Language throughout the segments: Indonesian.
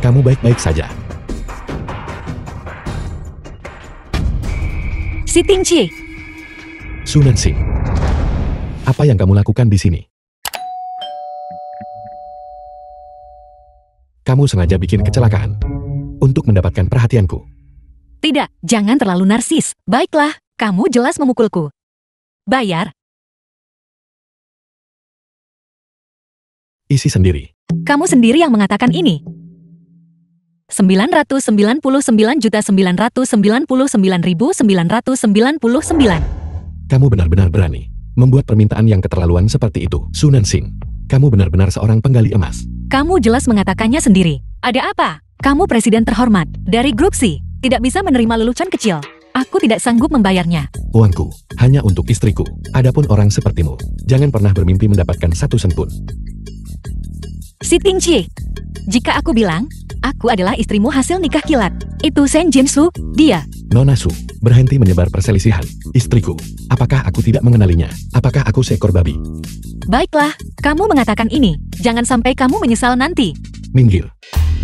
kamu baik-baik saja? Si Tingci, Su Nansing, apa yang kamu lakukan di sini? Kamu sengaja bikin kecelakaan untuk mendapatkan perhatianku. tidak, jangan terlalu narsis. Baiklah, kamu jelas memukulku. Bayar, Isi sendiri. kamu sendiri yang mengatakan ini. 999.999.999. Kamu benar-benar berani membuat permintaan yang keterlaluan seperti itu. Su Nansing, kamu benar-benar seorang penggali emas. Kamu jelas mengatakannya sendiri. Ada apa? Kamu presiden terhormat dari grup C. Tidak bisa menerima lelucon kecil. Aku tidak sanggup membayarnya. Uangku hanya untuk istriku. Adapun orang sepertimu, jangan pernah bermimpi mendapatkan satu sen pun. Si Tingci, jika aku bilang, aku adalah istrimu hasil nikah kilat. Itu Shen Jinsu, dia. Nona Su, berhenti menyebar perselisihan. Istriku, apakah aku tidak mengenalinya? Apakah aku seekor babi? Baiklah, kamu mengatakan ini. Jangan sampai kamu menyesal nanti. Minggir.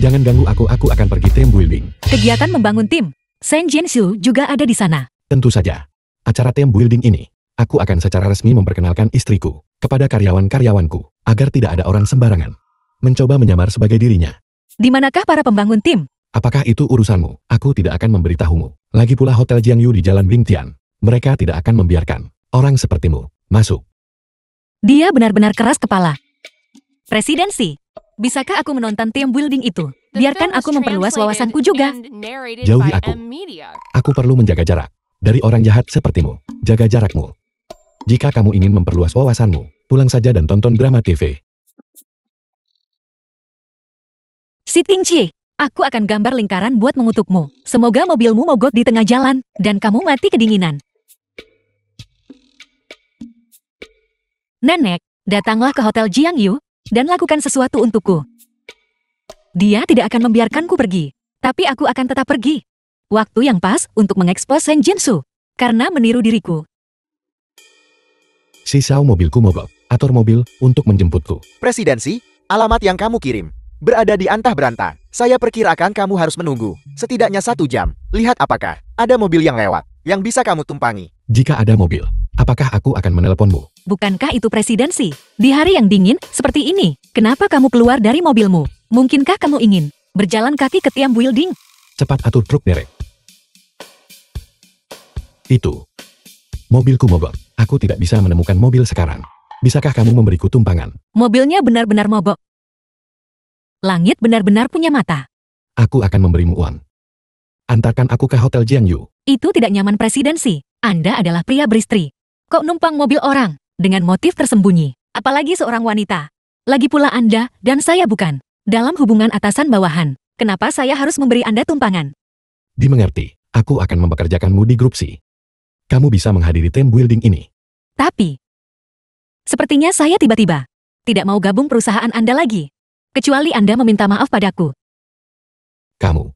Jangan ganggu aku akan pergi team building. Kegiatan membangun tim. Shen Jinsu juga ada di sana. Tentu saja. Acara team building ini, aku akan secara resmi memperkenalkan istriku kepada karyawan-karyawanku, agar tidak ada orang sembarangan mencoba menyamar sebagai dirinya. Di manakah para pembangun tim? Apakah itu urusanmu? Aku tidak akan memberitahumu. Lagi pula Hotel Jiangyu di Jalan Bingtian. Mereka tidak akan membiarkan orang sepertimu masuk. Dia benar-benar keras kepala. Presidensi, bisakah aku menonton team building itu? Biarkan aku memperluas wawasanku juga. Jauhi aku. Aku perlu menjaga jarak dari orang jahat sepertimu. Jaga jarakmu. Jika kamu ingin memperluas wawasanmu, pulang saja dan tonton drama TV. Si Tingci, aku akan gambar lingkaran buat mengutukmu. Semoga mobilmu mogok di tengah jalan, dan kamu mati kedinginan. Nenek, datanglah ke Hotel Jiangyu, dan lakukan sesuatu untukku. Dia tidak akan membiarkanku pergi, tapi aku akan tetap pergi. Waktu yang pas untuk mengekspos Shen Jinsu, karena meniru diriku. Sisau mobilku mogok. Atur mobil untuk menjemputku. Presidensi, alamat yang kamu kirim berada di antah berantah. Saya perkirakan kamu harus menunggu setidaknya 1 jam. Lihat apakah ada mobil yang lewat yang bisa kamu tumpangi. Jika ada mobil, apakah aku akan menelponmu? Bukankah itu presidensi? Di hari yang dingin seperti ini, kenapa kamu keluar dari mobilmu? Mungkinkah kamu ingin berjalan kaki ke team building? Cepat atur truk derek. Itu. Mobilku mogok. Aku tidak bisa menemukan mobil sekarang. Bisakah kamu memberiku tumpangan? Mobilnya benar-benar mogok. Langit benar-benar punya mata. Aku akan memberimu uang. Antarkan aku ke Hotel Jiangyu. Itu tidak nyaman presidensi. Anda adalah pria beristri. Kok numpang mobil orang? Dengan motif tersembunyi. Apalagi seorang wanita. Lagi pula Anda dan saya bukan dalam hubungan atasan-bawahan. Kenapa saya harus memberi Anda tumpangan? Dimengerti, aku akan mempekerjakanmu di grup C. Kamu bisa menghadiri team building ini. Tapi, sepertinya saya tiba-tiba tidak mau gabung perusahaan Anda lagi. Kecuali Anda meminta maaf padaku. Kamu.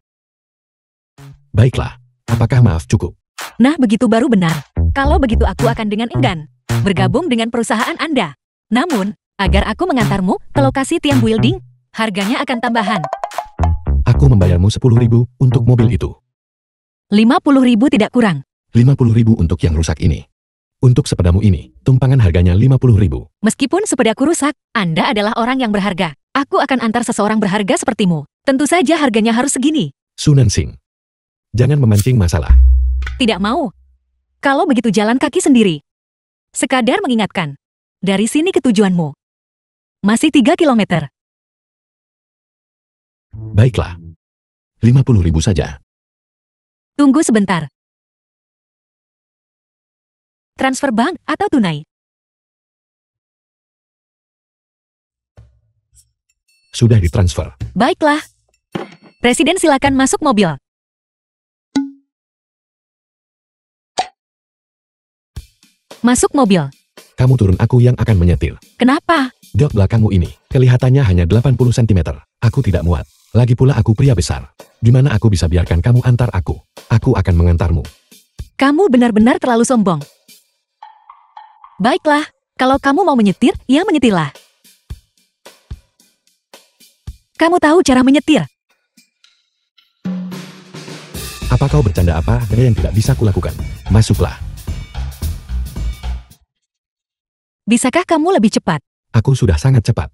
Baiklah, apakah maaf cukup? Nah, begitu baru benar. Kalau begitu aku akan dengan enggan bergabung dengan perusahaan Anda. Namun, agar aku mengantarmu ke lokasi team building, harganya akan tambahan. Aku membayarmu 10.000 untuk mobil itu. 50.000 tidak kurang. 50.000 untuk yang rusak ini. Untuk sepedamu ini, tumpangan harganya 50.000. Meskipun sepedaku rusak, Anda adalah orang yang berharga. Aku akan antar seseorang berharga sepertimu. Tentu saja harganya harus segini. Su Nansing, jangan memancing masalah. Tidak mau. Kalau begitu jalan kaki sendiri. Sekadar mengingatkan. Dari sini ke tujuanmu. Masih 3 kilometer. Baiklah. 50.000 saja. Tunggu sebentar. Transfer bank atau tunai? Sudah ditransfer. Baiklah. Presiden silakan masuk mobil. Masuk mobil. Kamu turun, aku yang akan menyetir. Kenapa? Jok belakangmu ini, kelihatannya hanya 80 cm. Aku tidak muat. Lagi pula aku pria besar. Gimana aku bisa biarkan kamu antar aku? Aku akan mengantarmu. Kamu benar-benar terlalu sombong. Baiklah, kalau kamu mau menyetir, ya menyetirlah. Kamu tahu cara menyetir. Apa kau bercanda apa yang tidak bisa kulakukan? Masuklah. Bisakah kamu lebih cepat? Aku sudah sangat cepat.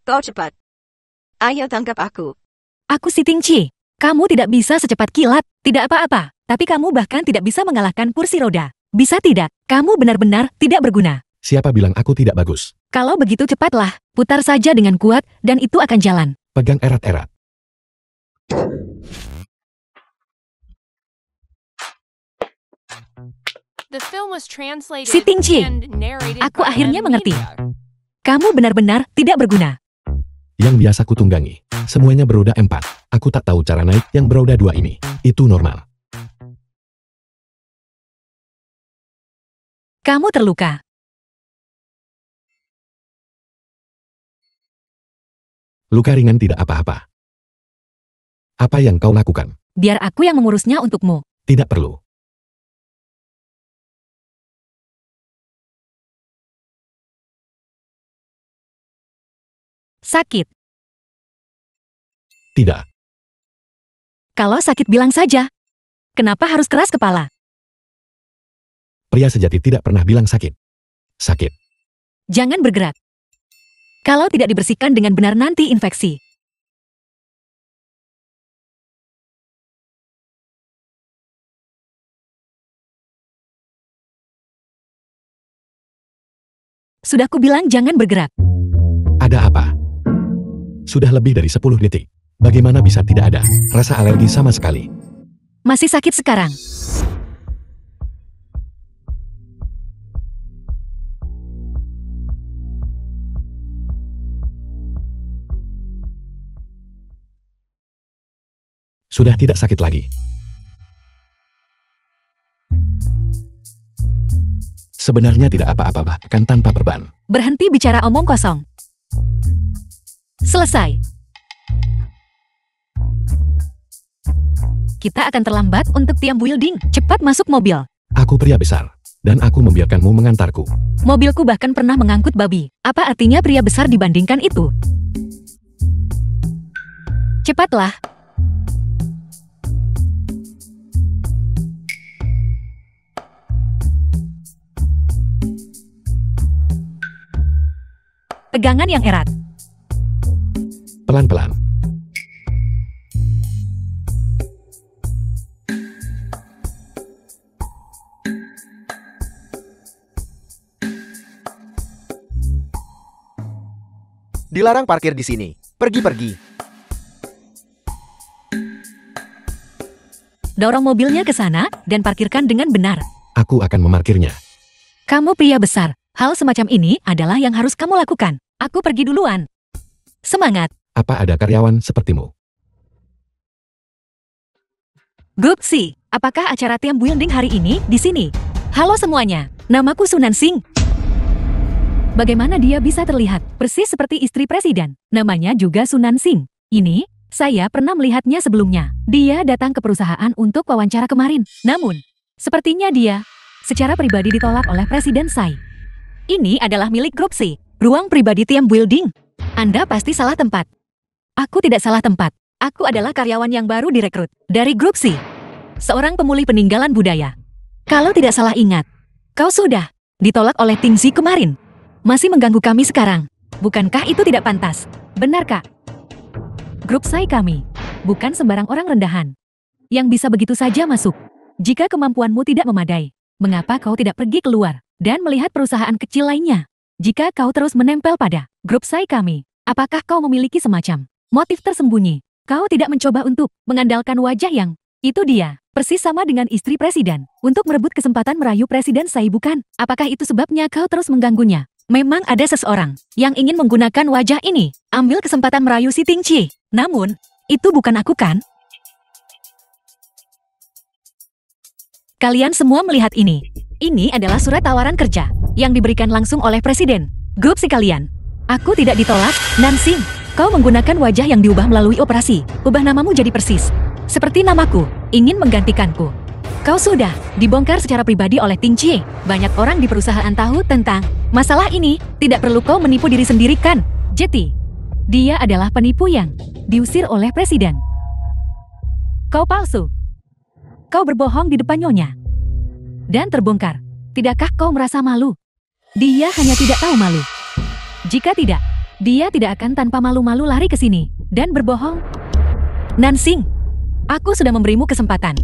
Kau cepat. Ayo tangkap aku. Aku si Tingci. Kamu tidak bisa secepat kilat, tidak apa-apa. Tapi kamu bahkan tidak bisa mengalahkan kursi roda. Bisa tidak? Kamu benar-benar tidak berguna. Siapa bilang aku tidak bagus? Kalau begitu cepatlah, putar saja dengan kuat, dan itu akan jalan. Pegang erat-erat. Si Tingci, aku akhirnya mengerti. Kamu benar-benar tidak berguna. Yang biasa kutunggangi. Semuanya beroda 4. Aku tak tahu cara naik yang beroda 2 ini. Itu normal. Kamu terluka. Luka ringan tidak apa-apa. Apa yang kau lakukan? Biar aku yang mengurusnya untukmu. Tidak perlu. Sakit. Tidak. Kalau sakit bilang saja. Kenapa harus keras kepala? Pria sejati tidak pernah bilang sakit. Sakit. Jangan bergerak. Kalau tidak dibersihkan dengan benar nanti infeksi. Sudah kubilang jangan bergerak. Ada apa? Sudah lebih dari 10 detik. Bagaimana bisa tidak ada rasa alergi sama sekali? Masih sakit sekarang. Sudah tidak sakit lagi. Sebenarnya tidak apa-apa bahkan tanpa perban. Berhenti bicara omong kosong. Selesai. Kita akan terlambat untuk team building. Cepat masuk mobil. Aku pria besar, dan aku membiarkanmu mengantarku. Mobilku bahkan pernah mengangkut babi. Apa artinya pria besar dibandingkan itu? Cepatlah. Pegangan yang erat. Pelan-pelan. Dilarang parkir di sini. Pergi-pergi. Dorong mobilnya ke sana dan parkirkan dengan benar. Aku akan memarkirnya. Kamu pria besar. Hal semacam ini adalah yang harus kamu lakukan. Aku pergi duluan. Semangat. Apa ada karyawan sepertimu? Grup C, apakah acara team building hari ini di sini? Halo semuanya, namaku Sunan Singh. Bagaimana dia bisa terlihat persis seperti istri presiden? Namanya juga Sunan Singh. Ini, saya pernah melihatnya sebelumnya. Dia datang ke perusahaan untuk wawancara kemarin. Namun, sepertinya dia secara pribadi ditolak oleh Presiden Tsai. Ini adalah milik grup C, ruang pribadi team building. Anda pasti salah tempat. Aku tidak salah tempat. Aku adalah karyawan yang baru direkrut dari grup C. Seorang pemulih peninggalan budaya. Kalau tidak salah ingat, kau sudah ditolak oleh Tingzi kemarin. Masih mengganggu kami sekarang. Bukankah itu tidak pantas? Benar, Kak? Grup Tsai kami bukan sembarang orang rendahan yang bisa begitu saja masuk. Jika kemampuanmu tidak memadai, mengapa kau tidak pergi keluar dan melihat perusahaan kecil lainnya? Jika kau terus menempel pada grup Tsai kami, apakah kau memiliki semacam motif tersembunyi? Kau tidak mencoba untuk mengandalkan wajah yang itu dia, persis sama dengan istri presiden, untuk merebut kesempatan merayu Presiden Tsai, bukan? Apakah itu sebabnya kau terus mengganggunya? Memang ada seseorang yang ingin menggunakan wajah ini, ambil kesempatan merayu si Tingci. Namun, itu bukan aku, kan? Kalian semua melihat ini. Ini adalah surat tawaran kerja yang diberikan langsung oleh Presiden. Grup si kalian. Aku tidak ditolak, Nansing. Kau menggunakan wajah yang diubah melalui operasi. Ubah namamu jadi persis seperti namaku, ingin menggantikanku. Kau sudah dibongkar secara pribadi oleh Tingci. Banyak orang di perusahaan tahu tentang masalah ini. Tidak perlu kau menipu diri sendiri, kan? Jeti, dia adalah penipu yang diusir oleh Presiden. Kau palsu. Kau berbohong di depan Nyonya. Dan terbongkar. Tidakkah kau merasa malu? Dia hanya tidak tahu malu. Jika tidak, dia tidak akan tanpa malu-malu lari ke sini dan berbohong. Nansing, aku sudah memberimu kesempatan.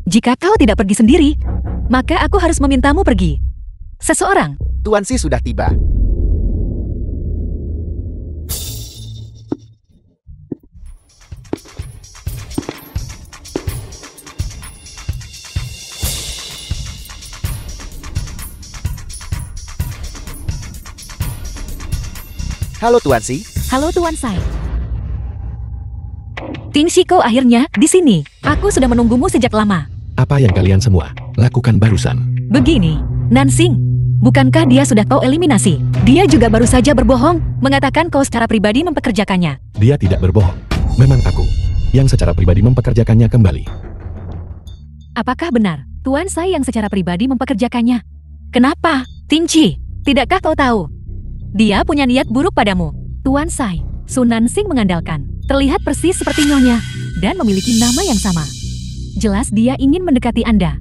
Jika kau tidak pergi sendiri, maka aku harus memintamu pergi. Seseorang. Tuan Si sudah tiba. Halo Tuan Si. Halo Tuan Sai. Ting Shiko akhirnya di sini. Aku sudah menunggumu sejak lama. Apa yang kalian semua lakukan barusan? Begini, Nansing, bukankah dia sudah kau eliminasi? Dia juga baru saja berbohong, mengatakan kau secara pribadi mempekerjakannya. Dia tidak berbohong. Memang aku yang secara pribadi mempekerjakannya kembali. Apakah benar, Tuan Sai yang secara pribadi mempekerjakannya? Kenapa, Ting Chi? Tidakkah kau tahu? Dia punya niat buruk padamu. Tuan Sai, Su Nansing mengandalkan. Terlihat persis seperti Nyonya, dan memiliki nama yang sama. Jelas dia ingin mendekati Anda.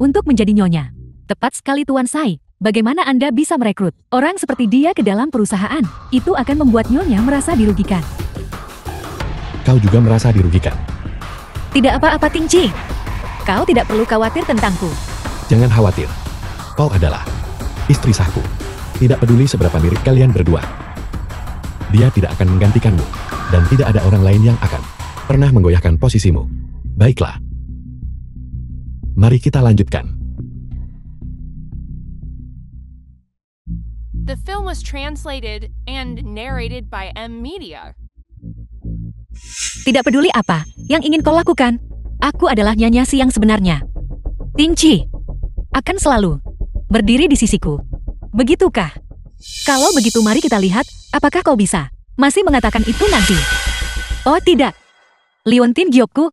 Untuk menjadi Nyonya. Tepat sekali Tuan Sai. Bagaimana Anda bisa merekrut orang seperti dia ke dalam perusahaan? Itu akan membuat Nyonya merasa dirugikan. Kau juga merasa dirugikan. Tidak apa-apa Ting Chi. Kau tidak perlu khawatir tentangku. Jangan khawatir. Kau adalah istri sahku. Tidak peduli seberapa mirip kalian berdua. Dia tidak akan menggantikanmu. Dan tidak ada orang lain yang akan pernah menggoyahkan posisimu. Baiklah. Mari kita lanjutkan. The film was translated and narrated by M Media. Tidak peduli apa yang ingin kau lakukan. Aku adalah Nyonya Si yang sebenarnya. Ting Chi akan selalu berdiri di sisiku. Begitukah? Kalau begitu mari kita lihat apakah kau bisa masih mengatakan itu nanti. Oh tidak. Liontin Gyokku.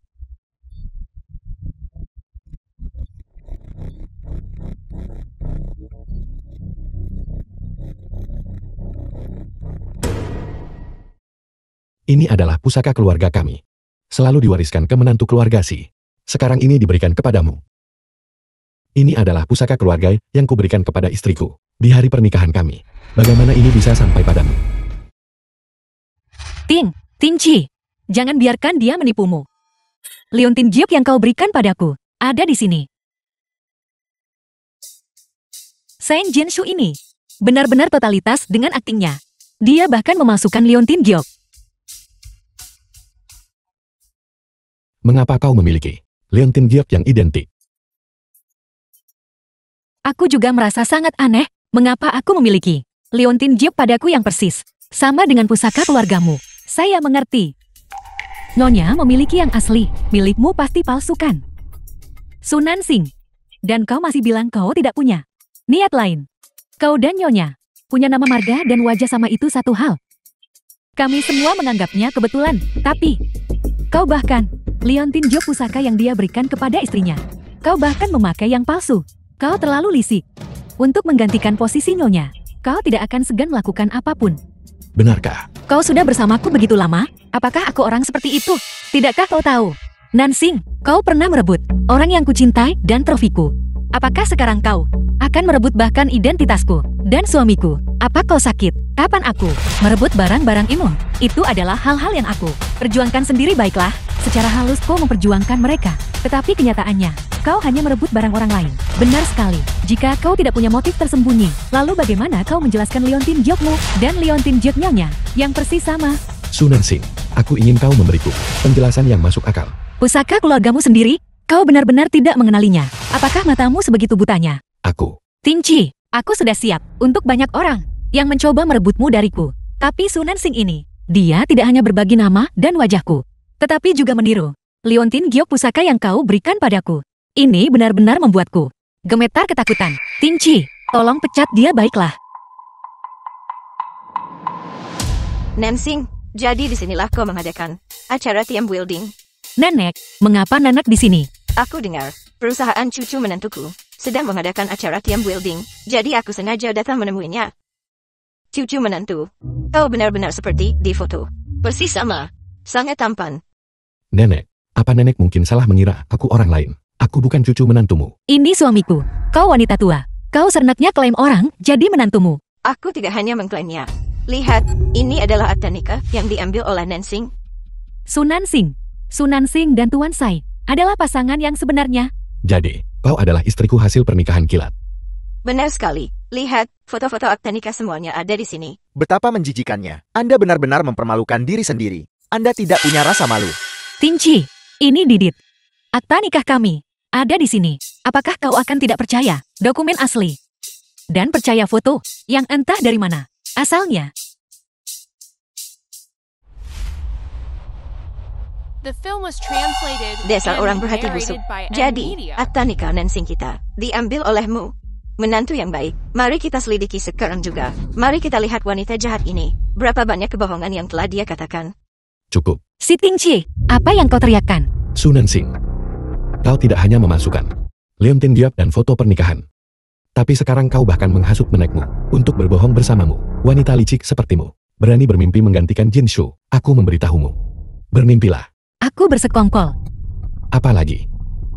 Ini adalah pusaka keluarga kami. Selalu diwariskan ke menantu keluarga Si. Sekarang ini diberikan kepadamu. Ini adalah pusaka keluarga yang kuberikan kepada istriku di hari pernikahan kami. Bagaimana ini bisa sampai padamu? Ting Chi, jangan biarkan dia menipumu. Liontin Gyok yang kau berikan padaku ada di sini. Saint Jinshu ini benar-benar totalitas dengan aktingnya. Dia bahkan memasukkan Liontin Gyok. Mengapa kau memiliki Liontin Gyok yang identik? Aku juga merasa sangat aneh, mengapa aku memiliki Liontin Gyok padaku yang persis sama dengan pusaka keluargamu. Saya mengerti. Nyonya memiliki yang asli, milikmu pasti palsu kan? Su Nansing, dan kau masih bilang kau tidak punya niat lain. Kau dan Nyonya punya nama marga dan wajah sama itu satu hal. Kami semua menganggapnya kebetulan, tapi kau bahkan Liontin Gyok pusaka yang dia berikan kepada istrinya. Kau bahkan memakai yang palsu. Kau terlalu lisik. Untuk menggantikan posisi Nyonya, kau tidak akan segan melakukan apapun. Benarkah? Kau sudah bersamaku begitu lama? Apakah aku orang seperti itu? Tidakkah kau tahu? Nansing, kau pernah merebut orang yang kucintai dan trofiku. Apakah sekarang kau akan merebut bahkan identitasku dan suamiku? Apa kau sakit? Kapan aku merebut barang-barang imun? Itu adalah hal-hal yang aku perjuangkan sendiri. Baiklah, secara halus kau memperjuangkan mereka. Tetapi kenyataannya, kau hanya merebut barang orang lain. Benar sekali. Jika kau tidak punya motif tersembunyi, lalu bagaimana kau menjelaskan Liontin Gyokmu dan Liontin Gyok Nyonya yang persis sama? Su Nansing, aku ingin kau memberiku penjelasan yang masuk akal. Pusaka keluargamu sendiri? Kau benar-benar tidak mengenalinya. Apakah matamu sebegitu butanya? Aku. Ting Chi, aku sudah siap untuk banyak orang yang mencoba merebutmu dariku. Tapi Su Nansing ini, dia tidak hanya berbagi nama dan wajahku, tetapi juga meniru Liontin Gyok pusaka yang kau berikan padaku. Ini benar-benar membuatku gemetar ketakutan. Ting Chi, tolong pecat dia baiklah. Nansing, jadi disinilah kau mengadakan acara team building. Nenek, mengapa Nenek di sini? Aku dengar perusahaan cucu menantuku sedang mengadakan acara team building, jadi aku sengaja datang menemuinya. Cucu menantu, kau benar-benar seperti di foto. Persis sama, sangat tampan. Nenek, apa nenek mungkin salah mengira aku orang lain? Aku bukan cucu menantumu. Ini suamiku. Kau wanita tua. Kau sernaknya klaim orang jadi menantumu. Aku tidak hanya mengklaimnya. Lihat, ini adalah akta nikah yang diambil oleh Nansing. Sunan Sing. Sunan Sing dan Tuan Sai adalah pasangan yang sebenarnya. Jadi, kau adalah istriku hasil pernikahan kilat. Benar sekali. Lihat, foto-foto akta nikah semuanya ada di sini. Betapa menjijikannya. Anda benar-benar mempermalukan diri sendiri. Anda tidak punya rasa malu. Tingci, ini Didit. Akta nikah kami ada di sini. Apakah kau akan tidak percaya dokumen asli? Dan percaya foto yang entah dari mana asalnya. The film was translated Dasar and orang berhati busuk. narrated by Jadi, Media. akta nikah Nansing kita diambil olehmu. Menantu yang baik. Mari kita selidiki sekarang juga. Mari kita lihat wanita jahat ini. Berapa banyak kebohongan yang telah dia katakan. Cukup. Si Tingci, apa yang kau teriakkan? Sunan Sing. Kau tidak hanya memasukkan Leontin Diop dan foto pernikahan. Tapi sekarang kau bahkan menghasut menekmu untuk berbohong bersamamu. Wanita licik sepertimu berani bermimpi menggantikan Jin Shu. Aku memberitahumu. Bermimpilah. Aku bersekongkol. Apalagi,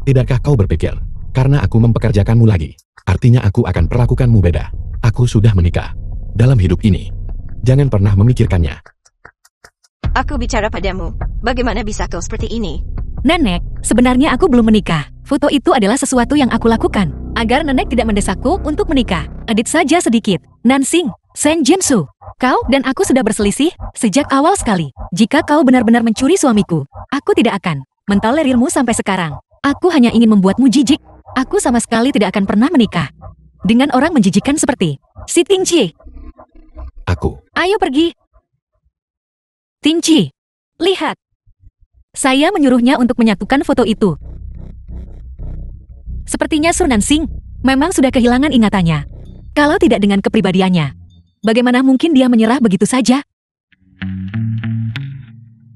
tidakkah kau berpikir, karena aku mempekerjakanmu lagi, artinya aku akan perlakukanmu beda. Aku sudah menikah. Dalam hidup ini, jangan pernah memikirkannya. Aku bicara padamu. Bagaimana bisa kau seperti ini? Nenek, sebenarnya aku belum menikah. Foto itu adalah sesuatu yang aku lakukan agar nenek tidak mendesakku untuk menikah. Edit saja sedikit. Nansing, Sen Jinsu, kau dan aku sudah berselisih sejak awal sekali. Jika kau benar-benar mencuri suamiku, aku tidak akan mentolerirmu sampai sekarang. Aku hanya ingin membuatmu jijik. Aku sama sekali tidak akan pernah menikah dengan orang menjijikkan seperti si Tingci. Aku. Ayo pergi. Tingci, lihat. Saya menyuruhnya untuk menyatukan foto itu. Sepertinya Sunan Sing memang sudah kehilangan ingatannya. Kalau tidak dengan kepribadiannya, bagaimana mungkin dia menyerah begitu saja?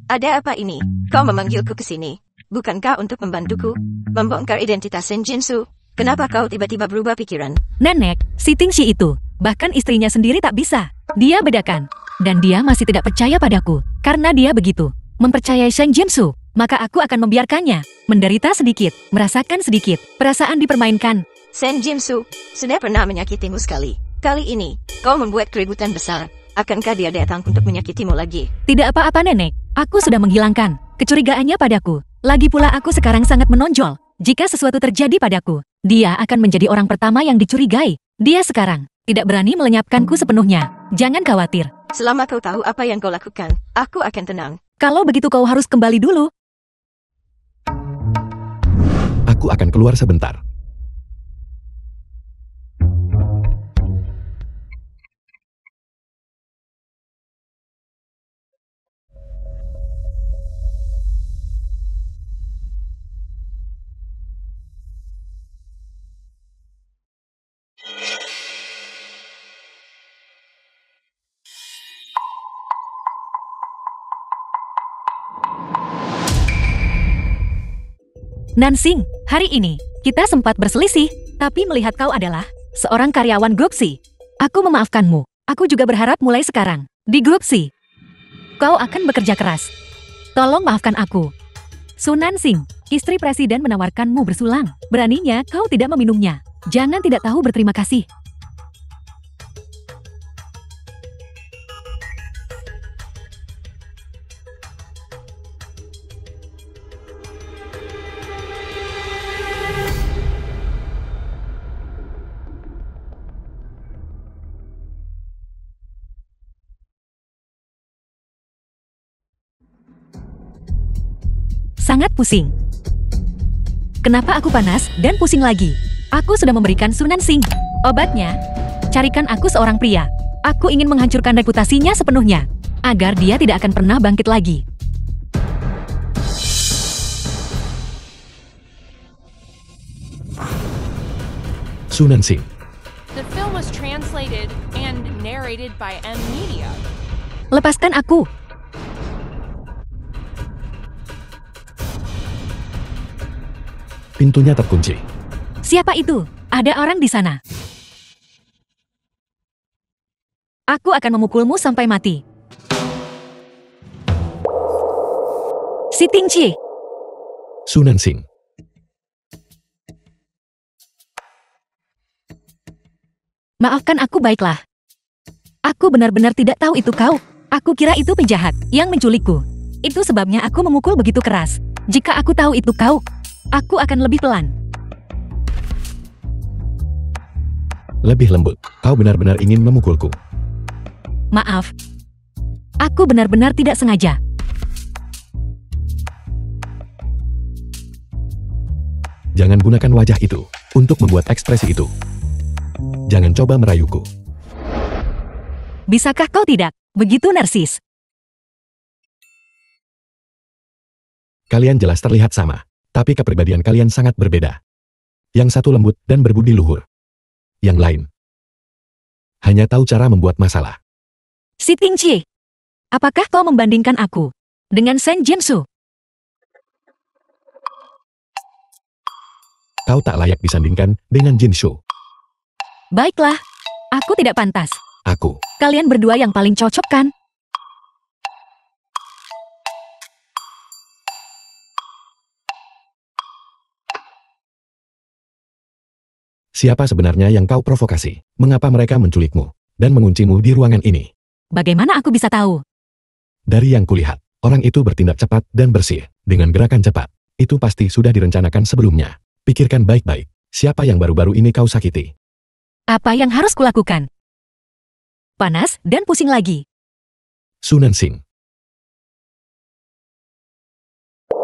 Ada apa ini? Kau memanggilku ke sini. Bukankah untuk membantuku membongkar identitas Sen Jinsu? Kenapa kau tiba-tiba berubah pikiran? Nenek, si Tingci itu, bahkan istrinya sendiri tak bisa. Dia bedakan. Dan dia masih tidak percaya padaku. Karena dia begitu mempercayai Sen Jinsu, maka aku akan membiarkannya menderita sedikit, merasakan sedikit, perasaan dipermainkan. Sen Jinsu sudah pernah menyakitimu sekali. Kali ini, kau membuat keributan besar. Akankah dia datang untuk menyakitimu lagi? Tidak apa-apa nenek, aku sudah menghilangkan kecurigaannya padaku. Lagi pula aku sekarang sangat menonjol. Jika sesuatu terjadi padaku, dia akan menjadi orang pertama yang dicurigai. Dia sekarang tidak berani melenyapkanku sepenuhnya. Jangan khawatir. Selama kau tahu apa yang kau lakukan, aku akan tenang. Kalau begitu kau harus kembali dulu. Aku akan keluar sebentar. Nansing, hari ini kita sempat berselisih, tapi melihat kau adalah seorang karyawan Grup C, aku memaafkanmu. Aku juga berharap mulai sekarang di Grup C, kau akan bekerja keras. Tolong maafkan aku. Sunan Sing, istri presiden menawarkanmu bersulang. Beraninya kau tidak meminumnya. Jangan tidak tahu berterima kasih. Sangat pusing. Kenapa aku panas dan pusing lagi? Aku sudah memberikan Sunan Sing obatnya. Carikan aku seorang pria. Aku ingin menghancurkan reputasinya sepenuhnya, agar dia tidak akan pernah bangkit lagi. Sunan Sing. The film was translated and narrated by Media. Lepaskan aku. Pintunya terkunci. Siapa itu? Ada orang di sana. Aku akan memukulmu sampai mati. Si Tingci. Sunan Sing. Maafkan aku baiklah. Aku benar-benar tidak tahu itu kau. Aku kira itu penjahat yang menculikku. Itu sebabnya aku memukul begitu keras. Jika aku tahu itu kau, aku akan lebih pelan. Lebih lembut. Kau benar-benar ingin memukulku. Maaf. Aku benar-benar tidak sengaja. Jangan gunakan wajah itu untuk membuat ekspresi itu. Jangan coba merayuku. Bisakah kau tidak begitu narsis? Kalian jelas terlihat sama, tapi kepribadian kalian sangat berbeda. Yang satu lembut dan berbudi luhur. Yang lain hanya tahu cara membuat masalah. Si Tingci, apakah kau membandingkan aku dengan Shen Jinsu? Kau tak layak disandingkan dengan Jinshu. Baiklah, aku tidak pantas. Aku. Kalian berdua yang paling cocok kan? Siapa sebenarnya yang kau provokasi? Mengapa mereka menculikmu dan menguncimu di ruangan ini? Bagaimana aku bisa tahu? Dari yang kulihat, orang itu bertindak cepat dan bersih, dengan gerakan cepat. Itu pasti sudah direncanakan sebelumnya. Pikirkan baik-baik, siapa yang baru-baru ini kau sakiti? Apa yang harus kulakukan? Panas dan pusing lagi. Su Nansing.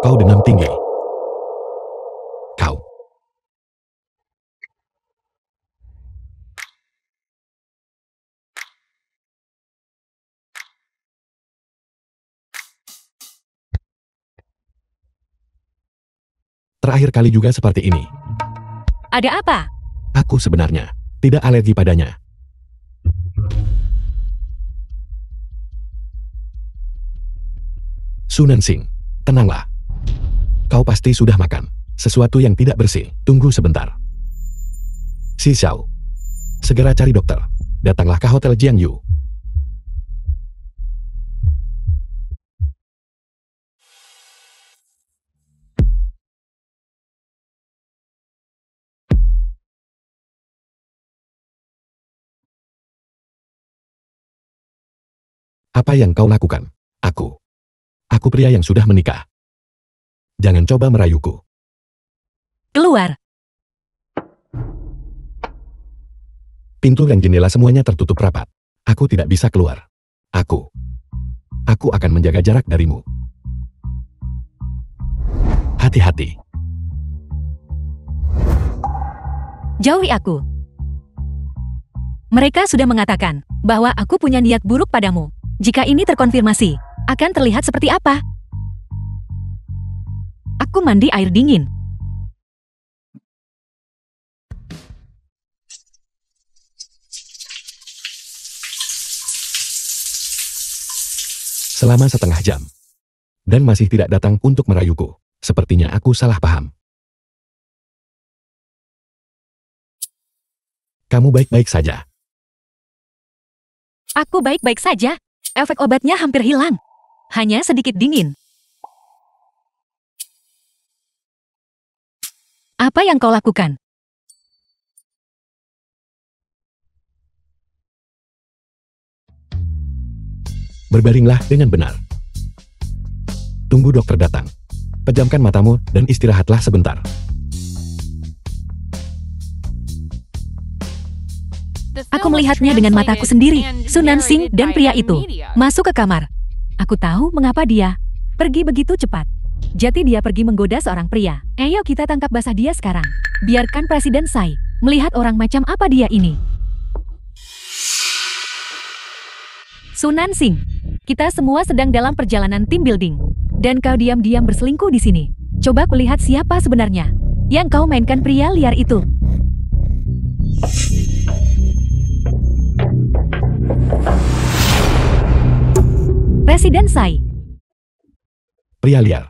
Kau demam tinggi. Kau. Terakhir kali juga seperti ini. Ada apa? Aku sebenarnya tidak alergi padanya. Su Nansing, tenanglah. Kau pasti sudah makan sesuatu yang tidak bersih. Tunggu sebentar. Si Xiao, segera cari dokter. Datanglah ke Hotel Jiangyu. Apa yang kau lakukan? Aku pria yang sudah menikah. Jangan coba merayuku. Keluar. Pintu dan jendela semuanya tertutup rapat. Aku tidak bisa keluar. Aku akan menjaga jarak darimu. Hati-hati. Jauhi aku. Mereka sudah mengatakan bahwa aku punya niat buruk padamu. Jika ini terkonfirmasi, akan terlihat seperti apa? Aku mandi air dingin. Selama setengah jam. Dan masih tidak datang untuk merayuku. Sepertinya aku salah paham. Kamu baik-baik saja. Aku baik-baik saja. Efek obatnya hampir hilang. Hanya sedikit dingin. Apa yang kau lakukan? Berbaringlah dengan benar. Tunggu dokter datang. Pejamkan matamu dan istirahatlah sebentar. Aku melihatnya dengan mataku sendiri. Su Nansing dan pria itu masuk ke kamar. Aku tahu mengapa dia pergi begitu cepat. Jadi dia pergi menggoda seorang pria. Ayo kita tangkap basah dia sekarang. Biarkan Presiden Sai melihat orang macam apa dia ini. Su Nansing, kita semua sedang dalam perjalanan team building. Dan kau diam-diam berselingkuh di sini. Coba kulihat siapa sebenarnya yang kau mainkan pria liar itu. Presiden Sai. Pria liar.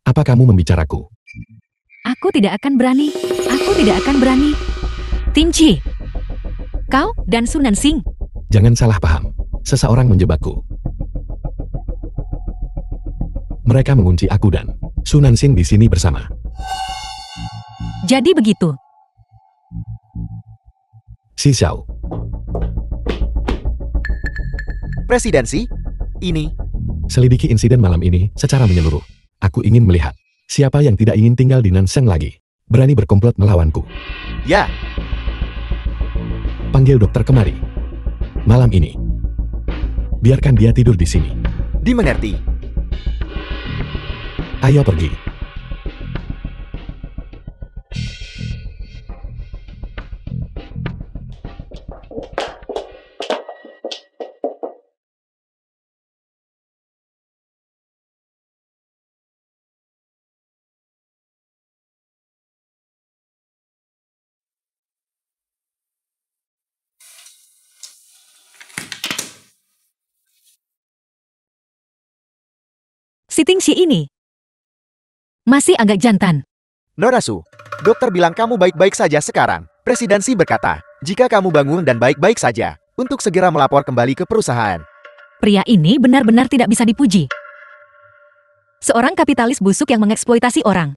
Apa kamu membicaraku? Aku tidak akan berani. Aku tidak akan berani. Tingci. Kau dan Su Nansing. Jangan salah paham. Seseorang menjebakku. Mereka mengunci aku dan Su Nansing di sini bersama. Jadi begitu. Si Xiao, Presidensi, ini, selidiki insiden malam ini secara menyeluruh. Aku ingin melihat siapa yang tidak ingin tinggal di Nanseng lagi. Berani berkomplot melawanku. ya, Panggil dokter kemari. Malam ini. Biarkan dia tidur di sini. dimengerti. Ayo pergi. Si Tingxi ini masih agak jantan. Norasu, dokter bilang kamu baik-baik saja sekarang. Presidensi berkata, jika kamu bangun dan baik-baik saja, untuk segera melapor kembali ke perusahaan. Pria ini benar-benar tidak bisa dipuji. Seorang kapitalis busuk yang mengeksploitasi orang.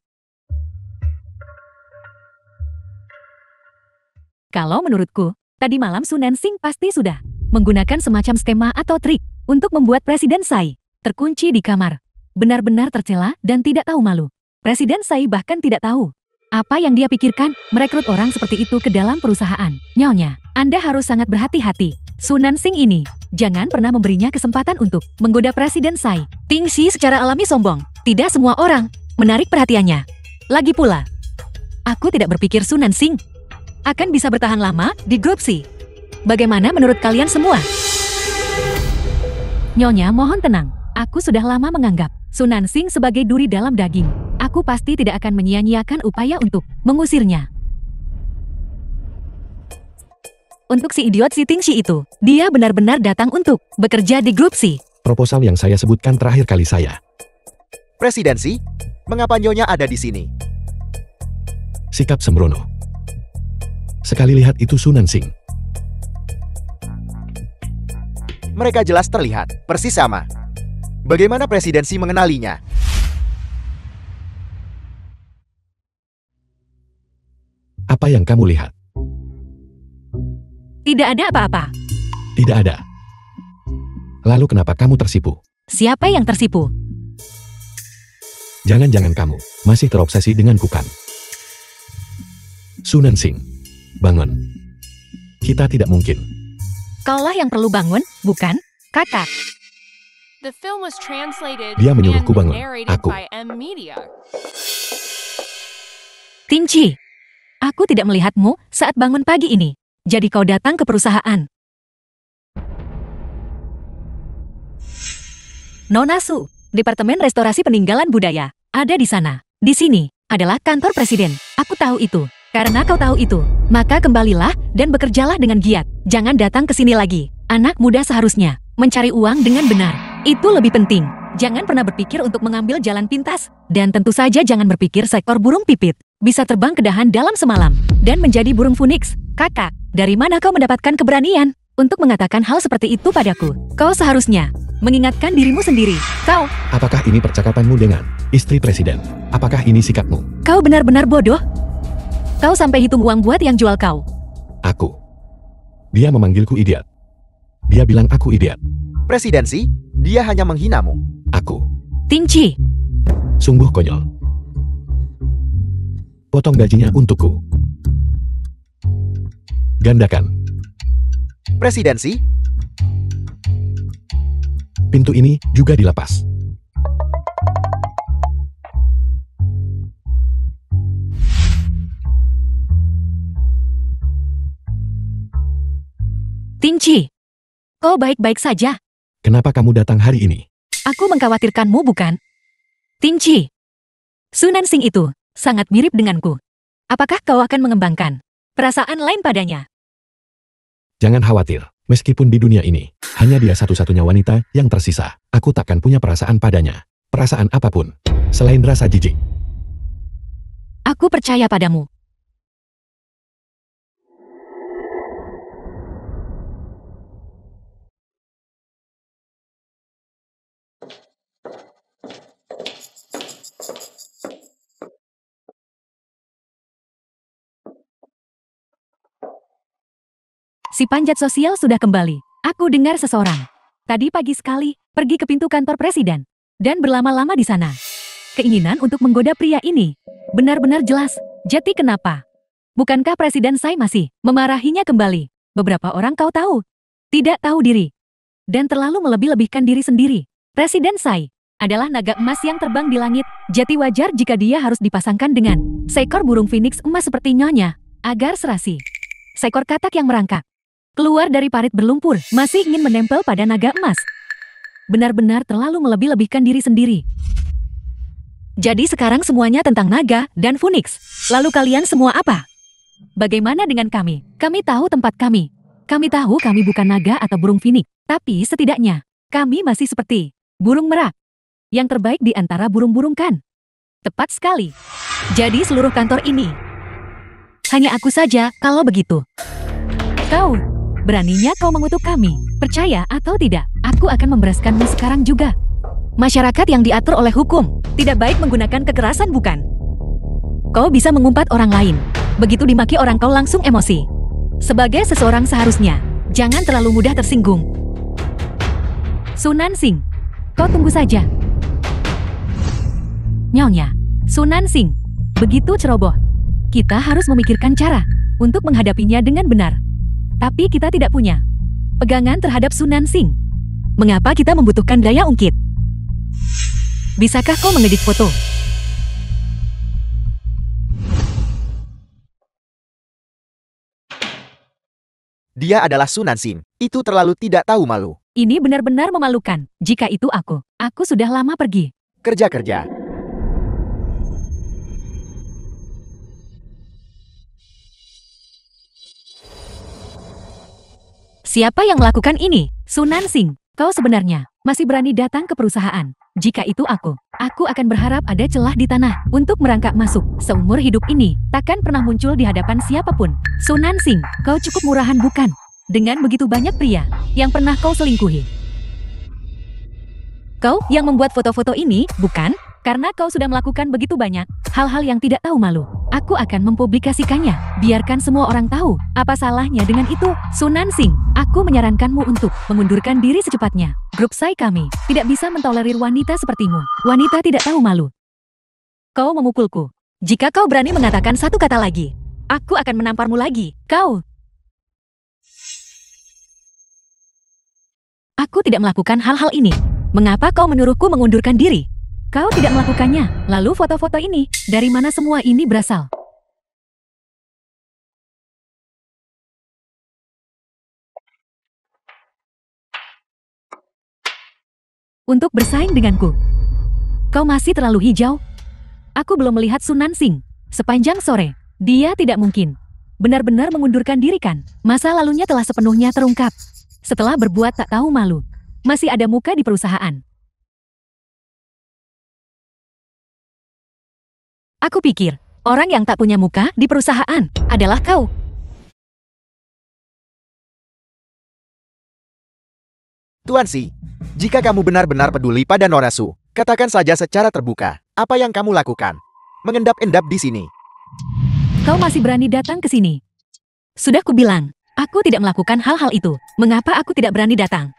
Kalau menurutku, tadi malam Su Nansing pasti sudah menggunakan semacam skema atau trik untuk membuat Presiden Tsai terkunci di kamar. Benar-benar tercela dan tidak tahu malu. Presiden Tsai bahkan tidak tahu apa yang dia pikirkan merekrut orang seperti itu ke dalam perusahaan. Nyonya, Anda harus sangat berhati-hati. Su Nansing ini, jangan pernah memberinya kesempatan untuk menggoda Presiden Tsai. Tingxi secara alami sombong. Tidak semua orang menarik perhatiannya. Lagi pula, aku tidak berpikir Su Nansing akan bisa bertahan lama di grup C. Bagaimana menurut kalian semua? Nyonya, mohon tenang. Aku sudah lama menganggap Su Nansing sebagai duri dalam daging. Aku pasti tidak akan menyia-nyiakan upaya untuk mengusirnya. Untuk si idiot si Tingxi itu, dia benar-benar datang untuk bekerja di grup C. Proposal yang saya sebutkan terakhir kali saya. Presidensi, mengapa Nyonya ada di sini? Sikap sembrono. Sekali lihat itu Su Nansing. Mereka jelas terlihat, persis sama. Bagaimana presidensi mengenalinya? Apa yang kamu lihat? Tidak ada apa-apa. Tidak ada. Lalu kenapa kamu tersipu? Siapa yang tersipu? Jangan-jangan kamu masih terobsesi dengan Kukan. Su Nansing, bangun. Kita tidak mungkin. Kaulah yang perlu bangun, bukan? Kakak. The film was translated Dia menyuruhku and bangun. narrated Aku. by M Media. Tingxi, aku tidak melihatmu saat bangun pagi ini. Jadi kau datang ke perusahaan. Nona Su, Departemen Restorasi Peninggalan Budaya, ada di sana. Di sini adalah kantor presiden. Aku tahu itu. Karena kau tahu itu, maka kembalilah dan bekerjalah dengan giat. Jangan datang ke sini lagi. Anak muda seharusnya mencari uang dengan benar. Itu lebih penting. Jangan pernah berpikir untuk mengambil jalan pintas. Dan tentu saja jangan berpikir seekor burung pipit bisa terbang ke dahan dalam semalam dan menjadi burung phoenix. Kakak, dari mana kau mendapatkan keberanian untuk mengatakan hal seperti itu padaku? Kau seharusnya mengingatkan dirimu sendiri. Kau Apakah ini percakapanmu dengan istri presiden? Apakah ini sikapmu? Kau benar-benar bodoh. Kau sampai hitung uang buat yang jual kau. Aku. Dia memanggilku idiot. Dia bilang aku idiot. Presidensi, dia hanya menghinamu. Aku. Tingxi, Sungguh konyol. Potong gajinya untukku. Gandakan. Presidensi, Pintu ini juga dilepas. Tingxi, kau baik-baik saja. Kenapa kamu datang hari ini? Aku mengkhawatirkanmu bukan? Tingxi, Su Nansing itu sangat mirip denganku. Apakah kau akan mengembangkan perasaan lain padanya? Jangan khawatir. Meskipun di dunia ini, hanya dia satu-satunya wanita yang tersisa. Aku takkan punya perasaan padanya. Perasaan apapun. Selain rasa jijik. Aku percaya padamu. Si panjat sosial sudah kembali. Aku dengar seseorang. Tadi pagi sekali, pergi ke pintu kantor presiden. Dan berlama-lama di sana. Keinginan untuk menggoda pria ini. Benar-benar jelas. Jadi kenapa? Bukankah Presiden Tsai masih memarahinya kembali? Beberapa orang kau tahu. Tidak tahu diri. Dan terlalu melebih-lebihkan diri sendiri. Presiden Tsai adalah naga emas yang terbang di langit. Jadi wajar jika dia harus dipasangkan dengan seekor burung phoenix emas seperti nyonya. Agar serasi. Seekor katak yang merangkak. Keluar dari parit berlumpur, masih ingin menempel pada naga emas. Benar-benar terlalu melebih-lebihkan diri sendiri. Jadi sekarang semuanya tentang naga dan phoenix. Lalu kalian semua apa? Bagaimana dengan kami? Kami tahu tempat kami. Kami tahu kami bukan naga atau burung phoenix. Tapi setidaknya, kami masih seperti burung merak. Yang terbaik di antara burung-burung kan? Tepat sekali. Jadi seluruh kantor ini. Hanya aku saja kalau begitu. Kau. Beraninya kau mengutuk kami, percaya atau tidak, aku akan memberaskanmu sekarang juga. Masyarakat yang diatur oleh hukum, tidak baik menggunakan kekerasan bukan? Kau bisa mengumpat orang lain, begitu dimaki orang kau langsung emosi. Sebagai seseorang seharusnya, jangan terlalu mudah tersinggung. Sunan Sing, kau tunggu saja. Nyonya, Sunan Sing, begitu ceroboh. Kita harus memikirkan cara untuk menghadapinya dengan benar. Tapi kita tidak punya pegangan terhadap Sunan Sing. Mengapa kita membutuhkan daya ungkit? Bisakah kau mengedit foto? Dia adalah Sunan Sing. Itu terlalu tidak tahu malu. Ini benar-benar memalukan. Jika itu aku sudah lama pergi. Kerja-kerja. Siapa yang melakukan ini? Sunan Sing, kau sebenarnya masih berani datang ke perusahaan. Jika itu aku akan berharap ada celah di tanah untuk merangkak masuk. Seumur hidup ini, takkan pernah muncul di hadapan siapapun. Sunan Sing, kau cukup murahan bukan? Dengan begitu banyak pria yang pernah kau selingkuhi. Kau yang membuat foto-foto ini, bukan? Karena kau sudah melakukan begitu banyak hal-hal yang tidak tahu malu. Aku akan mempublikasikannya. Biarkan semua orang tahu. Apa salahnya dengan itu? Sunan Sing, aku menyarankanmu untuk mengundurkan diri secepatnya. Grup Tsai kami tidak bisa mentolerir wanita sepertimu. Wanita tidak tahu malu. Kau memukulku. Jika kau berani mengatakan satu kata lagi, aku akan menamparmu lagi. Kau. Aku tidak melakukan hal-hal ini. Mengapa kau menyuruhku mengundurkan diri? Kau tidak melakukannya. Lalu foto-foto ini, dari mana semua ini berasal? Untuk bersaing denganku. Kau masih terlalu hijau. Aku belum melihat Sunan Sing. Sepanjang sore, dia tidak mungkin benar-benar mengundurkan diri kan? Masa lalunya telah sepenuhnya terungkap. Setelah berbuat tak tahu malu, masih ada muka di perusahaan. Aku pikir, orang yang tak punya muka di perusahaan adalah kau. Tuan Si, jika kamu benar-benar peduli pada Norasu, katakan saja secara terbuka, apa yang kamu lakukan? Mengendap-endap di sini. Kau masih berani datang ke sini? Sudah kubilang, aku tidak melakukan hal-hal itu. Mengapa aku tidak berani datang?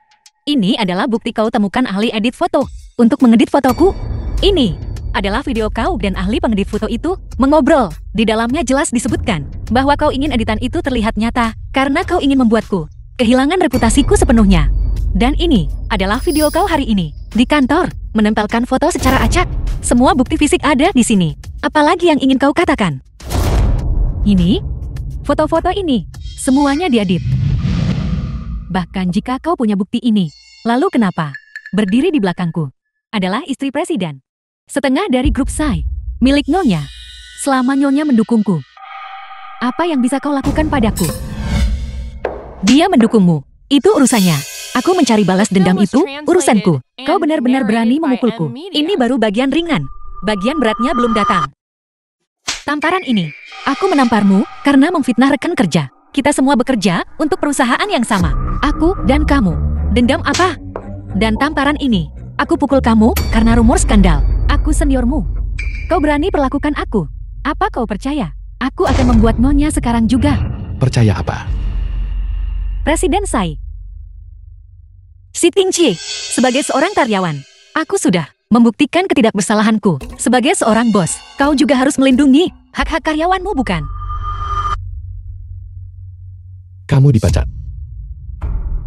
Ini adalah bukti kau temukan ahli edit foto untuk mengedit fotoku. Ini adalah video kau dan ahli pengedit foto itu mengobrol. Di dalamnya jelas disebutkan bahwa kau ingin editan itu terlihat nyata karena kau ingin membuatku kehilangan reputasiku sepenuhnya. Dan ini adalah video kau hari ini di kantor, menempelkan foto secara acak. Semua bukti fisik ada di sini. Apalagi yang ingin kau katakan? Ini, foto-foto ini, semuanya diedit. Bahkan jika kau punya bukti ini, lalu kenapa berdiri di belakangku adalah istri presiden? Setengah dari grup Tsai, milik Nyonya. Selama Nyonya mendukungku, apa yang bisa kau lakukan padaku? Dia mendukungmu, itu urusannya. Aku mencari balas dendam itu, urusanku. Kau benar-benar berani memukulku. Ini baru bagian ringan. Bagian beratnya belum datang. Tamparan ini, aku menamparmu karena memfitnah rekan kerja. Kita semua bekerja untuk perusahaan yang sama. Aku dan kamu. Dendam apa? Dan tamparan ini, aku pukul kamu karena rumor skandal. Aku seniormu. Kau berani perlakukan aku. Apa kau percaya? Aku akan membuat Nyonya sekarang juga. Percaya apa? Presiden Tsai. Si Tingqi, sebagai seorang karyawan, aku sudah membuktikan ketidakbersalahanku. Sebagai seorang bos, kau juga harus melindungi hak-hak karyawanmu, bukan? Kamu dipecat.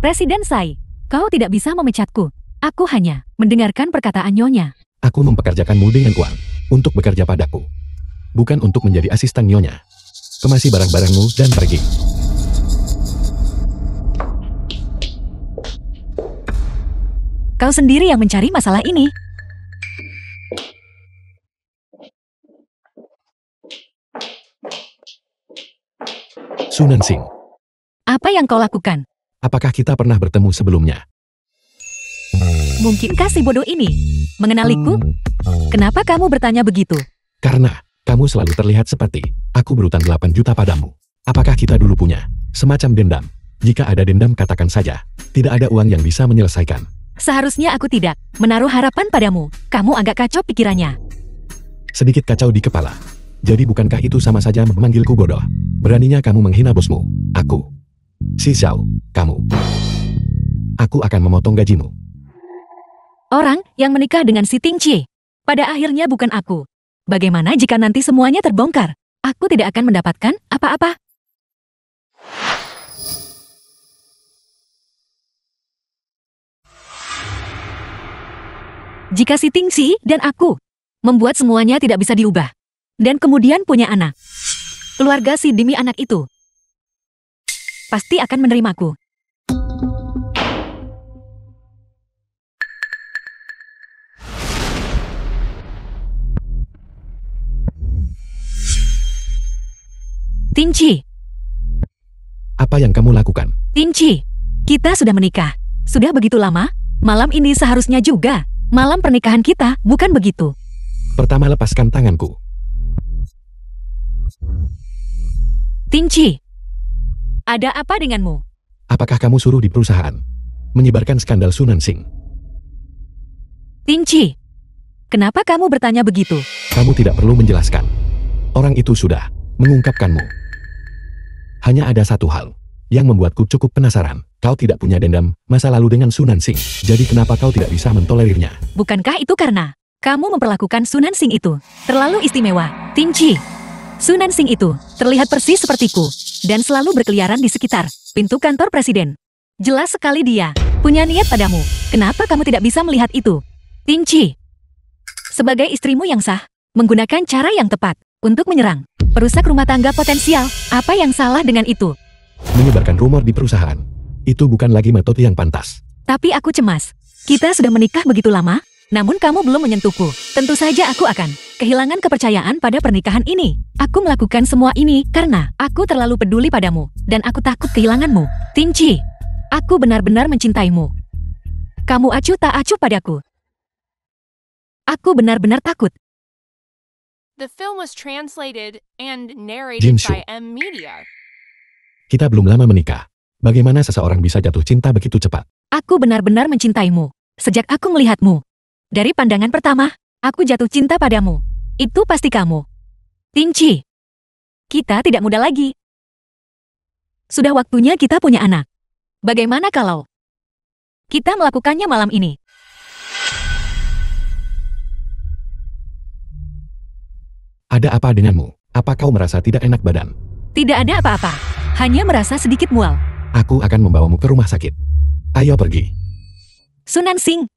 Presiden Tsai, kau tidak bisa memecatku. Aku hanya mendengarkan perkataan Nyonya. Aku mempekerjakanmu dengan uang untuk bekerja padaku, bukan untuk menjadi asisten Nyonya. Kemasi barang-barangmu dan pergi. Kau sendiri yang mencari masalah ini. Sunan Sing, Apa yang kau lakukan? apakah kita pernah bertemu sebelumnya? Mungkinkah si bodoh ini mengenaliku? Kenapa kamu bertanya begitu? Karena kamu selalu terlihat seperti aku berutang 8 juta padamu. Apakah kita dulu punya semacam dendam? Jika ada dendam, katakan saja. Tidak ada uang yang bisa menyelesaikan. Seharusnya aku tidak menaruh harapan padamu. Kamu agak kacau pikirannya. Sedikit kacau di kepala. Jadi bukankah itu sama saja memanggilku bodoh? Beraninya kamu menghina bosmu. Aku. Si Xiao, kamu. Aku akan memotong gajimu. Orang yang menikah dengan si Tingqi, pada akhirnya bukan aku. Bagaimana jika nanti semuanya terbongkar? Aku tidak akan mendapatkan apa-apa. Jika si Tingqi dan aku membuat semuanya tidak bisa diubah, dan kemudian punya anak, keluarga si Demi anak itu pasti akan menerimaku. Tingqi, Apa yang kamu lakukan? Tingqi, kita sudah menikah. Sudah begitu lama, malam ini seharusnya juga malam pernikahan kita, bukan begitu? Pertama, lepaskan tanganku. Tingqi, ada apa denganmu? Apakah kamu suruh di perusahaan menyebarkan skandal Sunan Sing? Tingqi, kenapa kamu bertanya begitu? Kamu tidak perlu menjelaskan. Orang itu sudah mengungkapkanmu. Hanya ada satu hal yang membuatku cukup penasaran. Kau tidak punya dendam masa lalu dengan Sunan Sing. Jadi kenapa kau tidak bisa mentolerirnya? Bukankah itu karena kamu memperlakukan Sunan Sing itu terlalu istimewa? Tingqi, Sunan Sing itu terlihat persis sepertiku dan selalu berkeliaran di sekitar pintu kantor presiden. Jelas sekali dia punya niat padamu. Kenapa kamu tidak bisa melihat itu? Tingqi, sebagai istrimu yang sah, menggunakan cara yang tepat untuk menyerang perusak rumah tangga potensial. Apa yang salah dengan itu? Menyebarkan rumor di perusahaan. Itu bukan lagi metode yang pantas. Tapi aku cemas. Kita sudah menikah begitu lama, namun kamu belum menyentuhku. Tentu saja aku akan kehilangan kepercayaan pada pernikahan ini. Aku melakukan semua ini karena aku terlalu peduli padamu, dan aku takut kehilanganmu. Tingqi, aku benar-benar mencintaimu. Kamu acuh tak acuh padaku. Aku benar-benar takut. The film was translated and narrated Jinshu. by M Media. Kita belum lama menikah. Bagaimana seseorang bisa jatuh cinta begitu cepat? Aku benar-benar mencintaimu. Sejak aku melihatmu. Dari pandangan pertama, aku jatuh cinta padamu. Itu pasti kamu. Tingqi, kita tidak muda lagi. Sudah waktunya kita punya anak. Bagaimana kalau kita melakukannya malam ini? Ada apa denganmu? Apa kau merasa tidak enak badan? Tidak ada apa-apa. Hanya merasa sedikit mual. Aku akan membawamu ke rumah sakit. Ayo pergi. Sunan Sing,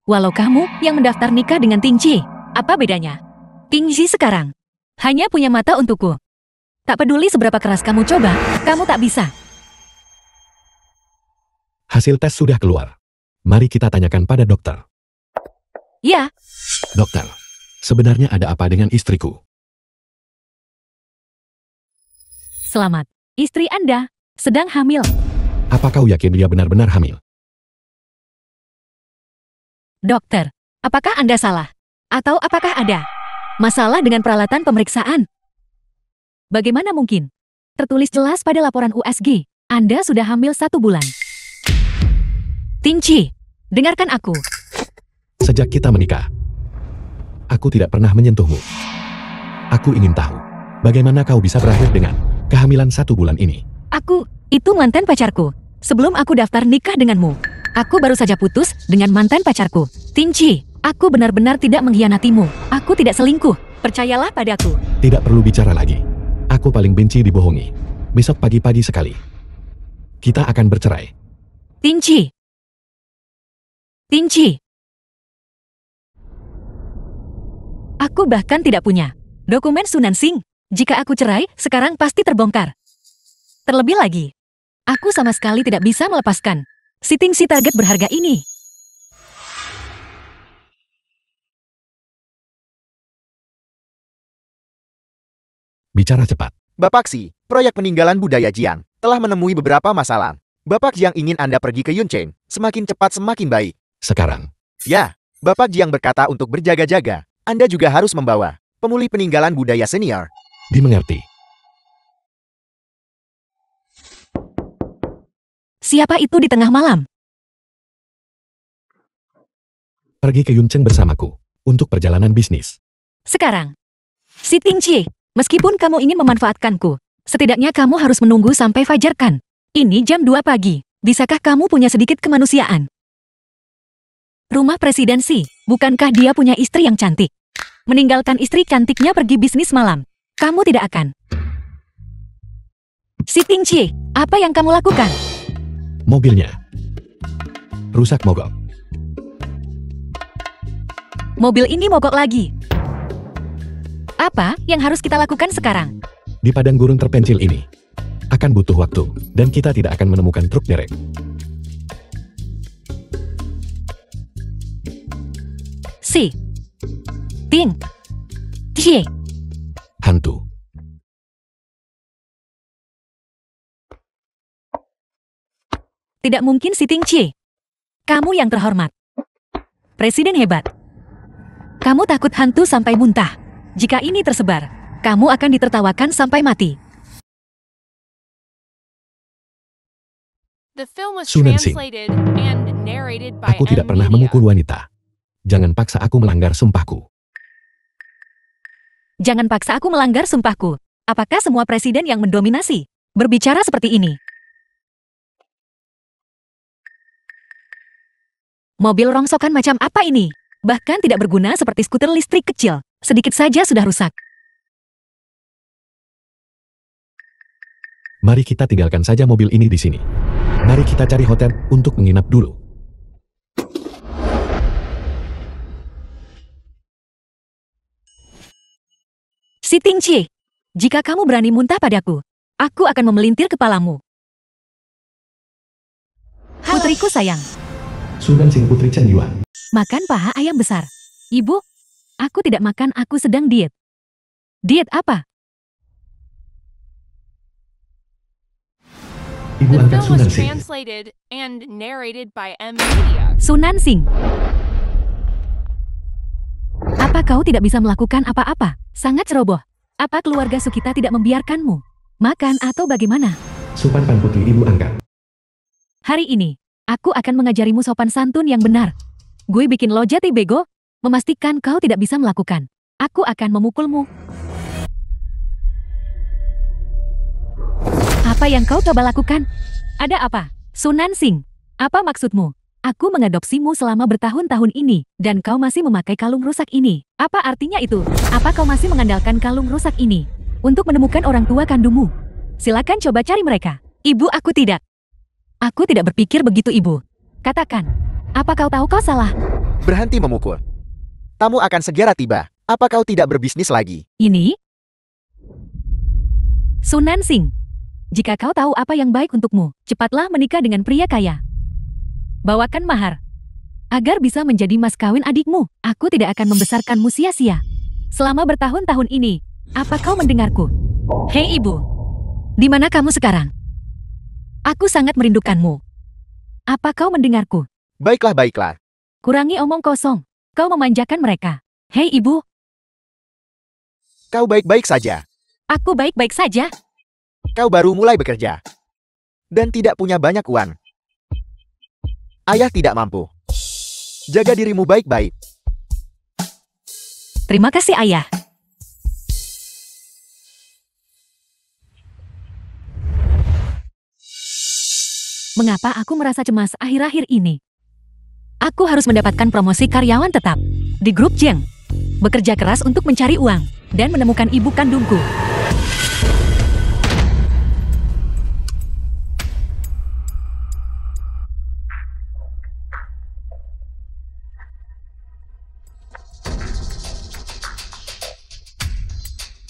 walau kamu yang mendaftar nikah dengan Tingqi, apa bedanya? Tingqi sekarang hanya punya mata untukku. Tak peduli seberapa keras kamu coba, kamu tak bisa. Hasil tes sudah keluar. Mari kita tanyakan pada dokter. Ya, Dokter, sebenarnya ada apa dengan istriku? selamat. Istri Anda sedang hamil. Apa kau yakin dia benar-benar hamil? Dokter, apakah Anda salah? Atau apakah ada masalah dengan peralatan pemeriksaan? Bagaimana mungkin? Tertulis jelas pada laporan USG, Anda sudah hamil 1 bulan. Tingqi, dengarkan aku. Sejak kita menikah, aku tidak pernah menyentuhmu. Aku ingin tahu, bagaimana kau bisa berakhir dengan kehamilan 1 bulan ini? Aku, itu mantan pacarku. Sebelum aku daftar nikah denganmu, aku baru saja putus dengan mantan pacarku, Tingci. Aku benar-benar tidak mengkhianatimu. Aku tidak selingkuh. Percayalah padaku. Tidak perlu bicara lagi. Aku paling benci dibohongi. Besok pagi-pagi sekali, kita akan bercerai. Tingci. Tingci. Aku bahkan tidak punya dokumen Sunansing. Jika aku cerai, sekarang pasti terbongkar. Terlebih lagi, aku sama sekali tidak bisa melepaskan si Tingci target berharga ini. Bicara cepat. Bapak Xi, proyek peninggalan budaya Jiang telah menemui beberapa masalah. Bapak Jiang ingin Anda pergi ke Yuncheng, semakin cepat semakin baik. Sekarang, Ya, Bapak Jiang berkata untuk berjaga-jaga. Anda juga harus membawa pemulih peninggalan budaya senior. dimengerti. Siapa itu di tengah malam? Pergi ke Yuncheng bersamaku untuk perjalanan bisnis. Sekarang, si Tingci, meskipun kamu ingin memanfaatkanku, setidaknya kamu harus menunggu sampai fajar kan? Ini jam 2 pagi. Bisakah kamu punya sedikit kemanusiaan? Rumah presidensi, bukankah dia punya istri yang cantik? Meninggalkan istri cantiknya pergi bisnis malam. Kamu tidak akan. Si Tingci, apa yang kamu lakukan? Mobilnya rusak mogok. Mobil ini mogok lagi. Apa yang harus kita lakukan sekarang? Di padang gurun terpencil ini akan butuh waktu, dan kita tidak akan menemukan truk derek. Si Ting Cie. Hantu. Tidak mungkin si Tingci. Kamu yang terhormat. Presiden hebat. Kamu takut hantu sampai muntah. Jika ini tersebar, kamu akan ditertawakan sampai mati. The film was Sunansing. translated and narrated by Aku tidak M pernah Media. memukul wanita. Jangan paksa aku melanggar sumpahku. Jangan paksa aku melanggar sumpahku. Apakah semua presiden yang mendominasi berbicara seperti ini? Mobil rongsokan macam apa ini? Bahkan tidak berguna seperti skuter listrik kecil. Sedikit saja sudah rusak. Mari kita tinggalkan saja mobil ini di sini. Mari kita cari hotel untuk menginap dulu. Si Tingci, jika kamu berani muntah padaku, aku akan memelintir kepalamu. Putriku sayang, Sunansing Putri Chen Yuan. makan paha ayam besar. Ibu, aku tidak makan, aku sedang diet. Diet apa? Ibu The angkat film was Sunansing. translated and narrated by M Media. Sunansing. Apa kau tidak bisa melakukan apa-apa? Sangat ceroboh. Apa keluarga Sukita tidak membiarkanmu makan atau bagaimana? Sopan Pan Putri Ibu angkat. Hari ini, aku akan mengajarimu sopan santun yang benar. Gue bikin lo jati bego, memastikan kau tidak bisa melakukan. Aku akan memukulmu. Apa yang kau coba lakukan? Ada apa? Sunansing, apa maksudmu? Aku mengadopsimu selama bertahun-tahun ini, dan kau masih memakai kalung rusak ini. Apa artinya itu? Apa kau masih mengandalkan kalung rusak ini untuk menemukan orang tua kandungmu? Silakan coba cari mereka. Ibu, aku tidak. Aku tidak berpikir begitu, Ibu. Katakan, apa kau tahu kau salah? Berhenti memukul. Tamu akan segera tiba. Apa kau tidak berbisnis lagi? Ini? Sunansing, jika kau tahu apa yang baik untukmu, cepatlah menikah dengan pria kaya. Bawakan mahar, agar bisa menjadi mas kawin adikmu. Aku tidak akan membesarkanmu sia-sia. Selama bertahun-tahun ini, apa kau mendengarku? Hei ibu, di mana kamu sekarang? Aku sangat merindukanmu. Apa kau mendengarku? Baiklah, baiklah. Kurangi omong kosong. Kau memanjakan mereka. Hei ibu, Kau baik-baik saja. aku baik-baik saja. Kau baru mulai bekerja. Dan tidak punya banyak uang. Ayah tidak mampu. Jaga dirimu baik-baik. Terima kasih ayah. Mengapa aku merasa cemas akhir-akhir ini? Aku harus mendapatkan promosi karyawan tetap di grup Jeng. Bekerja keras untuk mencari uang dan menemukan ibu kandungku.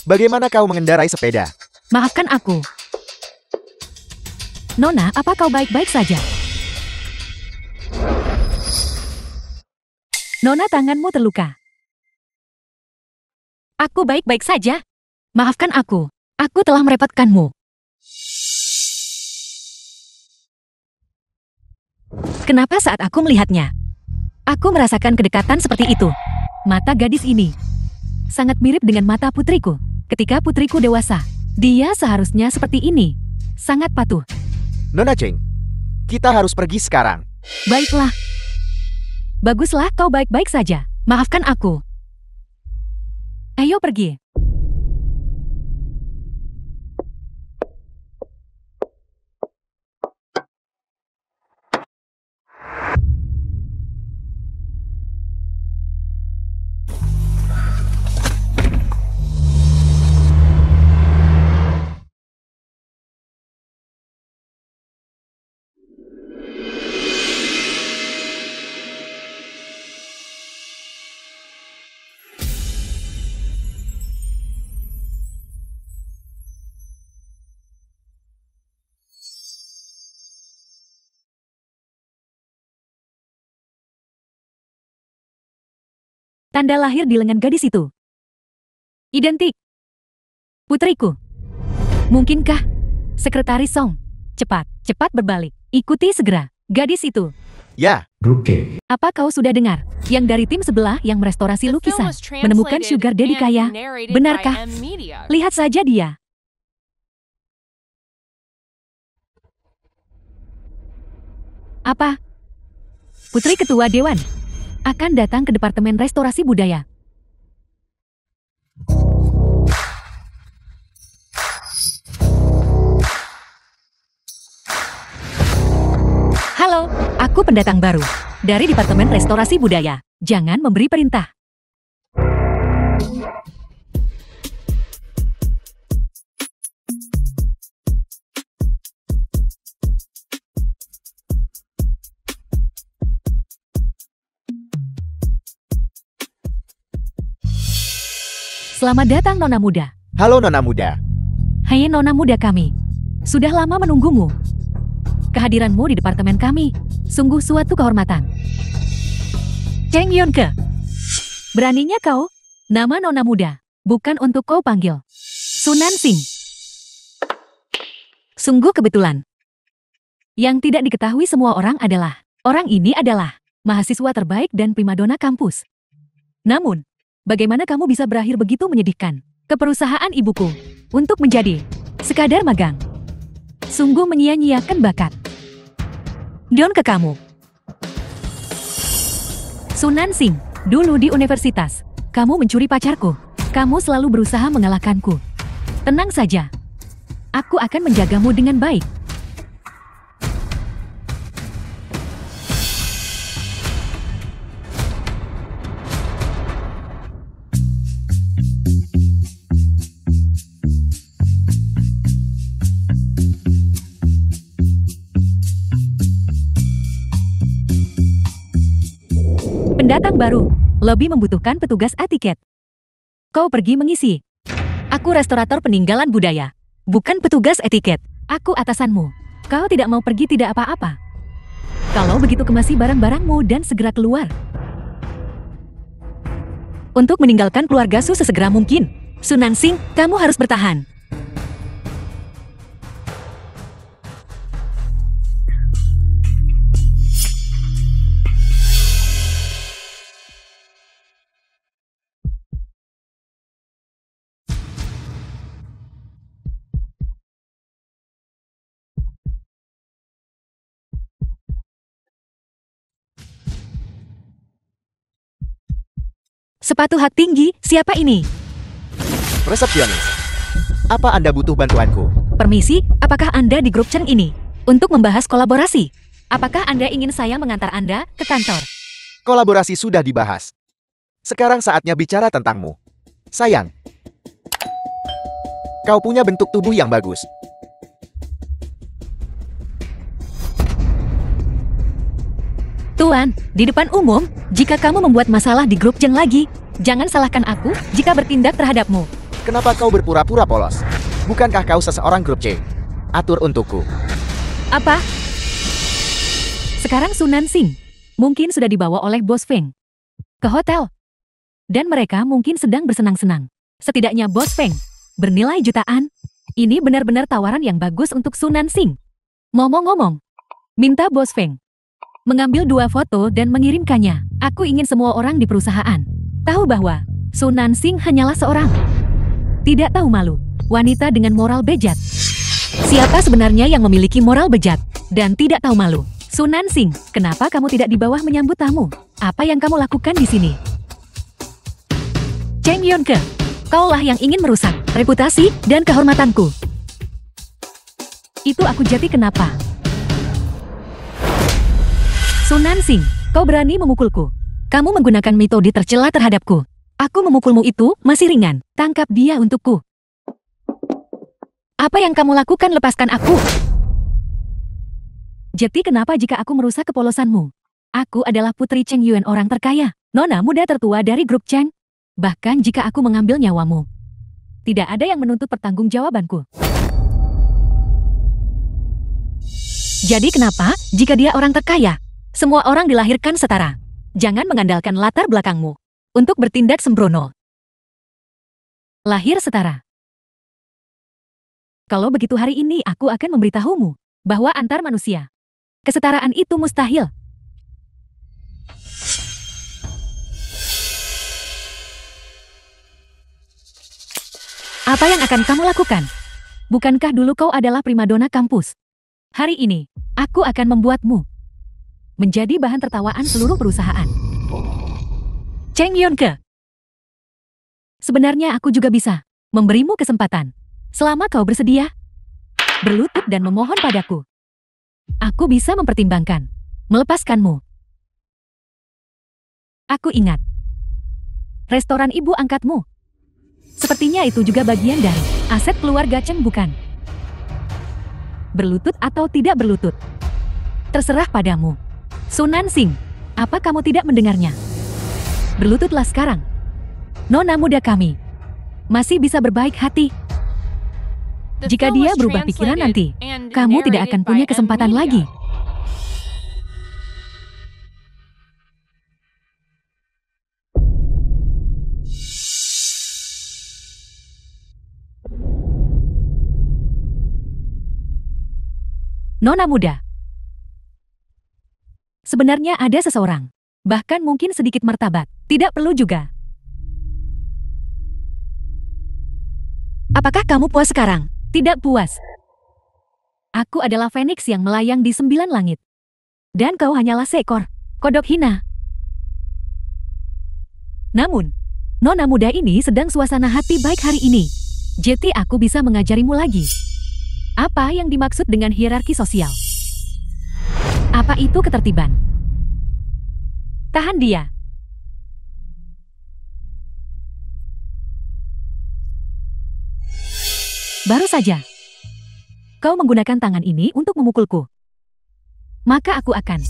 Bagaimana kau mengendarai sepeda? Maafkan aku. Nona, apa kau baik-baik saja? Nona, tanganmu terluka. Aku baik-baik saja. Maafkan aku. Aku telah merepotkanmu. Kenapa saat aku melihatnya? Aku merasakan kedekatan seperti itu. Mata gadis ini sangat mirip dengan mata putriku. Ketika putriku dewasa, dia seharusnya seperti ini. Sangat patuh. Nona Cheng, kita harus pergi sekarang. Baiklah. Baguslah, kau baik-baik saja. Maafkan aku. Ayo pergi. Tanda lahir di lengan gadis itu identik. Putriku. Mungkinkah? Sekretaris Song. Cepat berbalik. Ikuti segera. Gadis itu. Ya. Grup K. Apa kau sudah dengar? Yang dari tim sebelah yang merestorasi The film lukisan. was Menemukan translated sugar daddy and kaya. narrated Benarkah? by M Media. Lihat saja dia. Apa? Putri Ketua Dewan akan datang ke Departemen Restorasi Budaya. Halo, aku pendatang baru dari Departemen Restorasi Budaya. Jangan memberi perintah. Selamat datang, Nona Muda. Halo Nona Muda. Hai Nona Muda kami. Sudah lama menunggumu. Kehadiranmu di departemen kami sungguh suatu kehormatan. Cheng Yonke. Beraninya kau? Nama Nona Muda bukan untuk kau panggil. Sunan Sing. Sungguh kebetulan. Yang tidak diketahui semua orang adalah, orang ini adalah mahasiswa terbaik dan primadona kampus. Namun, bagaimana kamu bisa berakhir begitu menyedihkan ke perusahaan ibuku untuk menjadi sekadar magang? Sungguh menyia-nyiakan bakat. Don ke kamu. Sunan Sing, dulu di universitas, kamu mencuri pacarku. Kamu selalu berusaha mengalahkanku. Tenang saja. Aku akan menjagamu dengan baik. Pendatang baru lebih membutuhkan petugas etiket. Kau pergi mengisi. Aku restorator peninggalan budaya, bukan petugas etiket. Aku atasanmu. Kau tidak mau pergi tidak apa-apa. Kalau begitu kemasi barang-barangmu dan segera keluar. Untuk meninggalkan keluarga Su sesegera mungkin. Sunan Sing, kamu harus bertahan. Sepatu hak tinggi, siapa ini? Resepsionis. Apa Anda butuh bantuanku? Permisi, apakah Anda di grup Cheng ini? untuk membahas kolaborasi. Apakah Anda ingin saya mengantar Anda ke kantor? Kolaborasi sudah dibahas. Sekarang saatnya bicara tentangmu. Sayang, kau punya bentuk tubuh yang bagus. Tuan, di depan umum, jika kamu membuat masalah di grup Jeng lagi, jangan salahkan aku jika bertindak terhadapmu. Kenapa kau berpura-pura polos? Bukankah kau seseorang grup C? Atur untukku. Apa? Sekarang Sunan Singh mungkin sudah dibawa oleh Bos Feng ke hotel. Dan mereka mungkin sedang bersenang-senang. Setidaknya Bos Feng bernilai jutaan. Ini benar-benar tawaran yang bagus untuk Sunan Singh. Ngomong-ngomong, minta Bos Feng mengambil 2 foto dan mengirimkannya. Aku ingin semua orang di perusahaan tahu bahwa Sunan Singh hanyalah seorang tidak tahu malu wanita dengan moral bejat. Siapa sebenarnya yang memiliki moral bejat dan tidak tahu malu? Sunan Singh, kenapa kamu tidak di bawah menyambut tamu? Apa yang kamu lakukan di sini? Cheng Yonke, kaulah yang ingin merusak reputasi dan kehormatanku. Itu aku jati kenapa? Sunan Singh, kau berani memukulku. Kamu menggunakan metode tercela terhadapku. Aku memukulmu itu masih ringan. Tangkap dia untukku. Apa yang kamu lakukan? Lepaskan aku. Jadi kenapa jika aku merusak kepolosanmu? Aku adalah putri Cheng Yuan, orang terkaya, nona muda tertua dari grup Cheng. Bahkan jika aku mengambil nyawamu, tidak ada yang menuntut pertanggungjawabanku. Jadi kenapa jika dia orang terkaya? Semua orang dilahirkan setara. Jangan mengandalkan latar belakangmu untuk bertindak sembrono. Lahir setara. Kalau begitu hari ini aku akan memberitahumu bahwa antar manusia, kesetaraan itu mustahil. Apa yang akan kamu lakukan? Bukankah dulu kau adalah primadona kampus? Hari ini, aku akan membuatmu menjadi bahan tertawaan seluruh perusahaan. Cheng Yonke, sebenarnya aku juga bisa memberimu kesempatan. Selama kau bersedia berlutut dan memohon padaku, aku bisa mempertimbangkan melepaskanmu. Aku ingat restoran ibu angkatmu. Sepertinya itu juga bagian dari aset keluarga Cheng, bukan? Berlutut atau tidak berlutut, terserah padamu. Sunan Singh, apa kamu tidak mendengarnya? Berlututlah sekarang. Nona muda kami masih bisa berbaik hati. Jika dia berubah pikiran nanti, kamu tidak akan punya kesempatan lagi. Nona muda, sebenarnya ada seseorang, bahkan mungkin sedikit martabat, tidak perlu juga. Apakah kamu puas sekarang? Tidak puas. Aku adalah Phoenix yang melayang di 9 langit. Dan kau hanyalah seekor kodok hina. Namun, nona muda ini sedang suasana hati baik hari ini. Jadi aku bisa mengajarimu lagi. Apa yang dimaksud dengan hierarki sosial? Apa itu ketertiban? Tahan dia. Baru saja kau menggunakan tangan ini untuk memukulku. Maka aku akan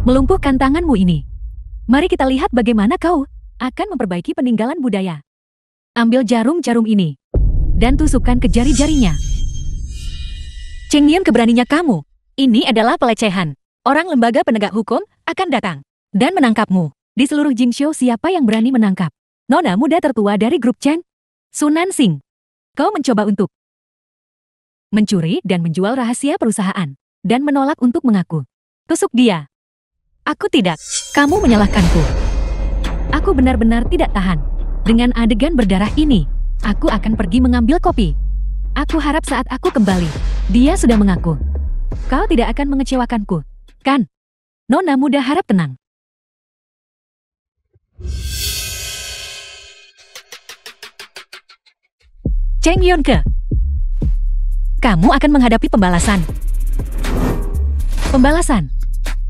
melumpuhkan tanganmu ini. Mari kita lihat bagaimana kau akan memperbaiki peninggalan budaya. Ambil jarum-jarum ini dan tusukkan ke jari-jarinya. Cheng Nian, keberaninya kamu. Ini adalah pelecehan. Orang lembaga penegak hukum akan datang dan menangkapmu. Di seluruh Jingzhou, siapa yang berani menangkap nona muda tertua dari grup Cheng? Sunan Singh, kau mencoba untuk mencuri dan menjual rahasia perusahaan dan menolak untuk mengaku. Tusuk dia. Aku tidak. Kamu menyalahkanku. Aku benar-benar tidak tahan. Dengan adegan berdarah ini, aku akan pergi mengambil kopi. Aku harap saat aku kembali, dia sudah mengaku. Kau tidak akan mengecewakanku, kan? Nona muda harap tenang. Cheng Yonke, kamu akan menghadapi pembalasan. Pembalasan.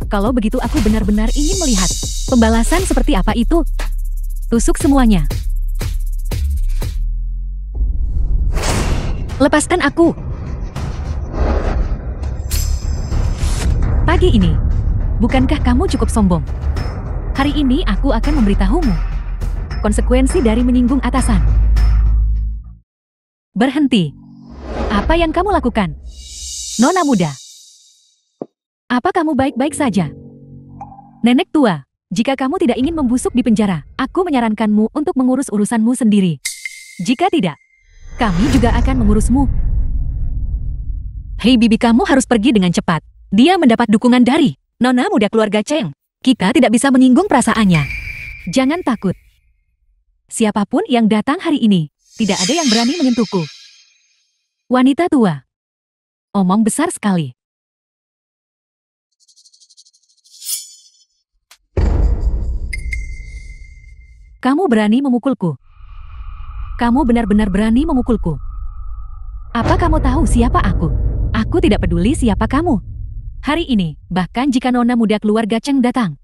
Kalau begitu aku benar-benar ingin melihat. Pembalasan seperti apa itu? Tusuk semuanya. Lepaskan aku. Pagi ini, bukankah kamu cukup sombong? Hari ini aku akan memberitahumu konsekuensi dari menyinggung atasan. Berhenti. Apa yang kamu lakukan? Nona muda. Apa kamu baik-baik saja? Nenek tua, jika kamu tidak ingin membusuk di penjara, aku menyarankanmu untuk mengurus urusanmu sendiri. Jika tidak, kami juga akan mengurusmu. Hei bibi, kamu harus pergi dengan cepat. Dia mendapat dukungan dari nona muda keluarga Cheng. Kita tidak bisa menyinggung perasaannya. Jangan takut. Siapapun yang datang hari ini, tidak ada yang berani menyentuhku. Wanita tua. Omong besar sekali. Kamu berani memukulku. Kamu benar-benar berani memukulku. Apa kamu tahu siapa aku? Aku tidak peduli siapa kamu. Hari ini, bahkan jika nona muda keluarga Cheng datang,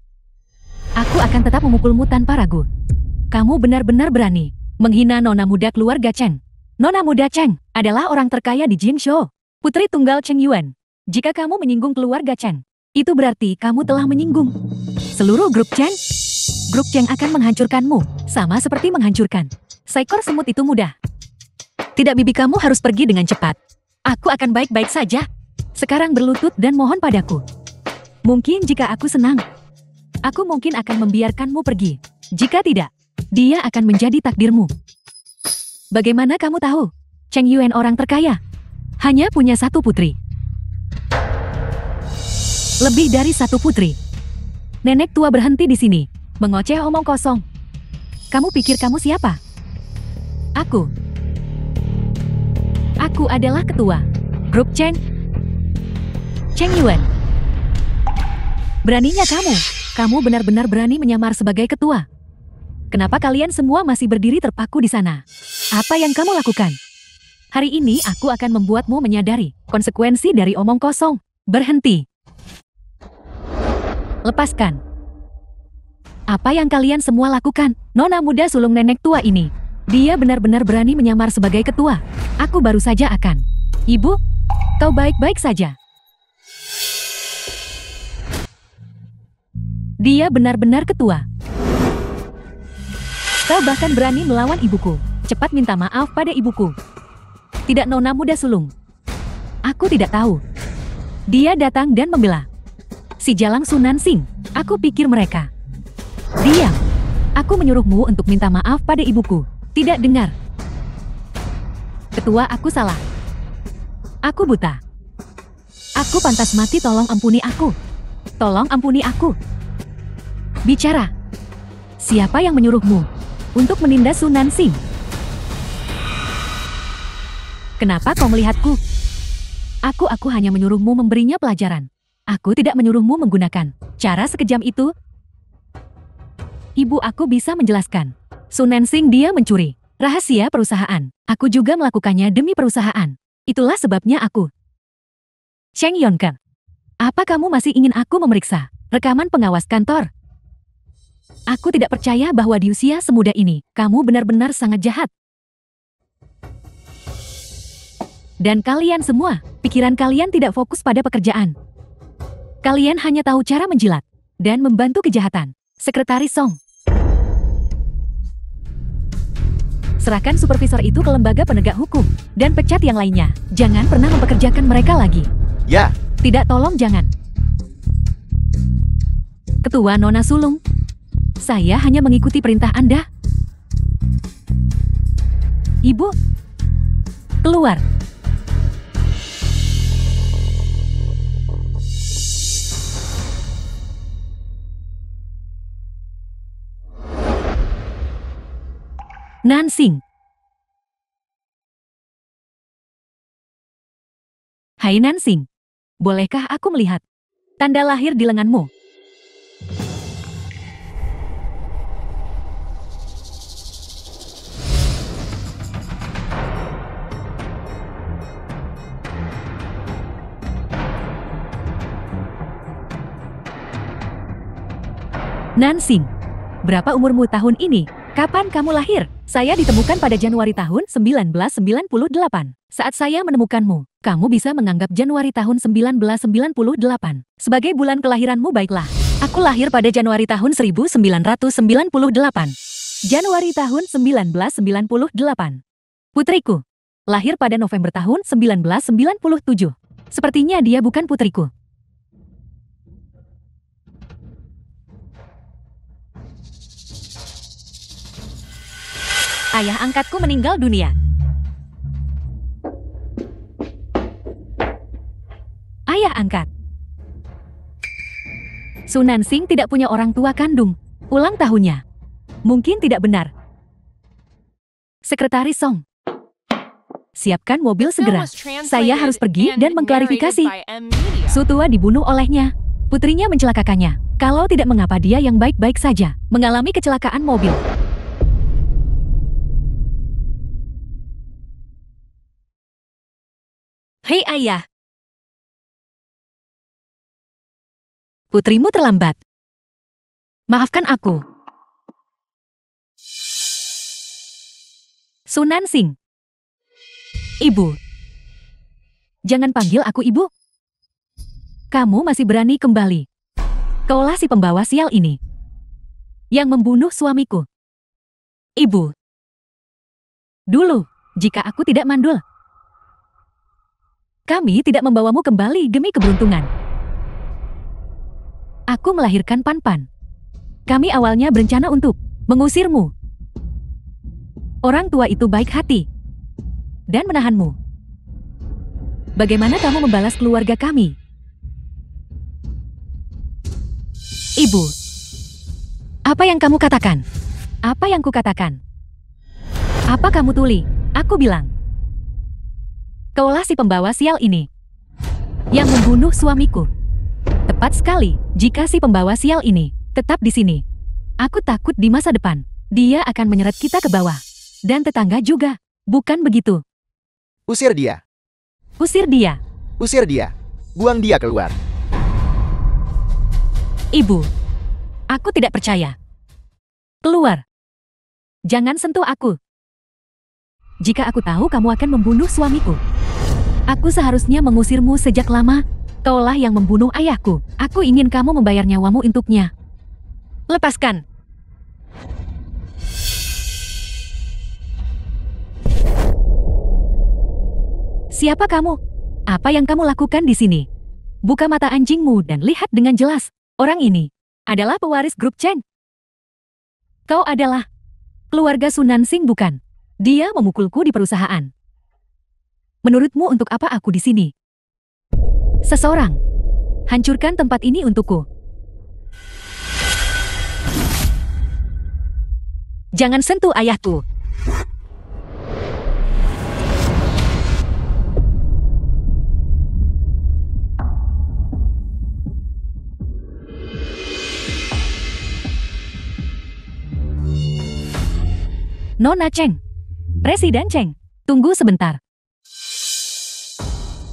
aku akan tetap memukulmu tanpa ragu. Kamu benar-benar berani menghina nona muda keluarga Cheng. Nona muda Cheng adalah orang terkaya di Jingzhou, putri tunggal Cheng Yuan. Jika kamu menyinggung keluarga Cheng, itu berarti kamu telah menyinggung seluruh grup Cheng. Grup Cheng akan menghancurkanmu, sama seperti menghancurkan seekor semut itu mudah. Tidak bibi, kamu harus pergi dengan cepat. Aku akan baik-baik saja. Sekarang berlutut dan mohon padaku. Mungkin jika aku senang, aku mungkin akan membiarkanmu pergi. Jika tidak, dia akan menjadi takdirmu. Bagaimana kamu tahu? Cheng Yuan orang terkaya. Hanya punya satu putri. Lebih dari satu putri. Nenek tua berhenti di sini. Mengoceh omong kosong. Kamu pikir kamu siapa? Aku adalah ketua grup Cheng. Cheng Yuan. Beraninya kamu benar-benar berani menyamar sebagai ketua. Kenapa kalian semua masih berdiri terpaku di sana? Apa yang kamu lakukan? Hari ini aku akan membuatmu menyadari konsekuensi dari omong kosong. Berhenti. Lepaskan. Apa yang kalian semua lakukan? Nona muda sulung nenek tua ini. Dia benar-benar berani menyamar sebagai ketua. Aku baru saja akan. Ibu, kau baik-baik saja. Dia benar-benar ketua. Kau bahkan berani melawan ibuku. Cepat minta maaf pada ibuku. Tidak, nona muda sulung. Aku tidak tahu. Dia datang dan membela si Jalang Sunan Sing. Aku pikir mereka. Diam. Aku menyuruhmu untuk minta maaf pada ibuku. Tidak dengar. Ketua, aku salah. Aku buta. Aku pantas mati, tolong ampuni aku. Tolong ampuni aku. Bicara. Siapa yang menyuruhmu untuk menindas Sunan Sing? Kenapa kau melihatku? Aku hanya menyuruhmu memberinya pelajaran. Aku tidak menyuruhmu menggunakan cara sekejam itu. Ibu aku bisa menjelaskan. Sunan Sing dia mencuri rahasia perusahaan. Aku juga melakukannya demi perusahaan. Itulah sebabnya aku. Cheng Yonker. Apa kamu masih ingin aku memeriksa rekaman pengawas kantor? Aku tidak percaya bahwa di usia semuda ini, kamu benar-benar sangat jahat. Dan kalian semua, pikiran kalian tidak fokus pada pekerjaan. Kalian hanya tahu cara menjilat dan membantu kejahatan. Sekretaris Song. Serahkan supervisor itu ke lembaga penegak hukum dan pecat yang lainnya. Jangan pernah mempekerjakan mereka lagi. Ya. Tidak, tolong jangan. Ketua Nona Sulung, saya hanya mengikuti perintah Anda. Ibu, keluar. Nansing. Hai Nansing, bolehkah aku melihat tanda lahir di lenganmu? Nansing, berapa umurmu tahun ini? Kapan kamu lahir? Saya ditemukan pada Januari tahun 1998. Saat saya menemukanmu, kamu bisa menganggap Januari tahun 1998 sebagai bulan kelahiranmu. Baiklah, aku lahir pada Januari tahun 1998. Januari tahun 1998. Putriku, lahir pada November tahun 1997. Sepertinya dia bukan putriku. Ayah angkatku meninggal dunia. Ayah angkat. Su Nansing tidak punya orang tua kandung. Ulang tahunnya. Mungkin tidak benar. Sekretaris Song. Siapkan mobil segera. Saya harus pergi dan mengklarifikasi. Su tua dibunuh olehnya. Putrinya mencelakakannya. Kalau tidak, mengapa dia yang baik-baik saja mengalami kecelakaan mobil? Hei ayah. Putrimu terlambat. Maafkan aku. Su Nansing. Ibu. Jangan panggil aku ibu. Kamu masih berani kembali. Kaulah si pembawa sial ini yang membunuh suamiku. Ibu. Dulu, jika aku tidak mandul, kami tidak membawamu kembali demi keberuntungan. Aku melahirkan Pan-Pan. Kami awalnya berencana untuk mengusirmu. Orang tua itu baik hati dan menahanmu. Bagaimana kamu membalas keluarga kami? Ibu, apa yang kamu katakan? Apa yang kukatakan? Apa kamu tuli? Aku bilang, kaulah si pembawa sial ini yang membunuh suamiku. Tepat sekali, jika si pembawa sial ini tetap di sini, aku takut di masa depan dia akan menyeret kita ke bawah. Dan tetangga juga, bukan begitu? Usir dia. Usir dia. Usir dia. Buang dia keluar. Ibu, aku tidak percaya. Keluar. Jangan sentuh aku. Jika aku tahu kamu akan membunuh suamiku, aku seharusnya mengusirmu sejak lama. Kaulah yang membunuh ayahku. Aku ingin kamu membayar nyawamu untuknya. Lepaskan. Siapa kamu? Apa yang kamu lakukan di sini? Buka mata anjingmu dan lihat dengan jelas. Orang ini adalah pewaris grup Cheng. Kau adalah keluarga Su Nansing, bukan? Dia memukulku di perusahaan. Menurutmu untuk apa aku di sini? Seseorang hancurkan tempat ini untukku. Jangan sentuh ayahku. Nona Cheng. Presiden Cheng, tunggu sebentar.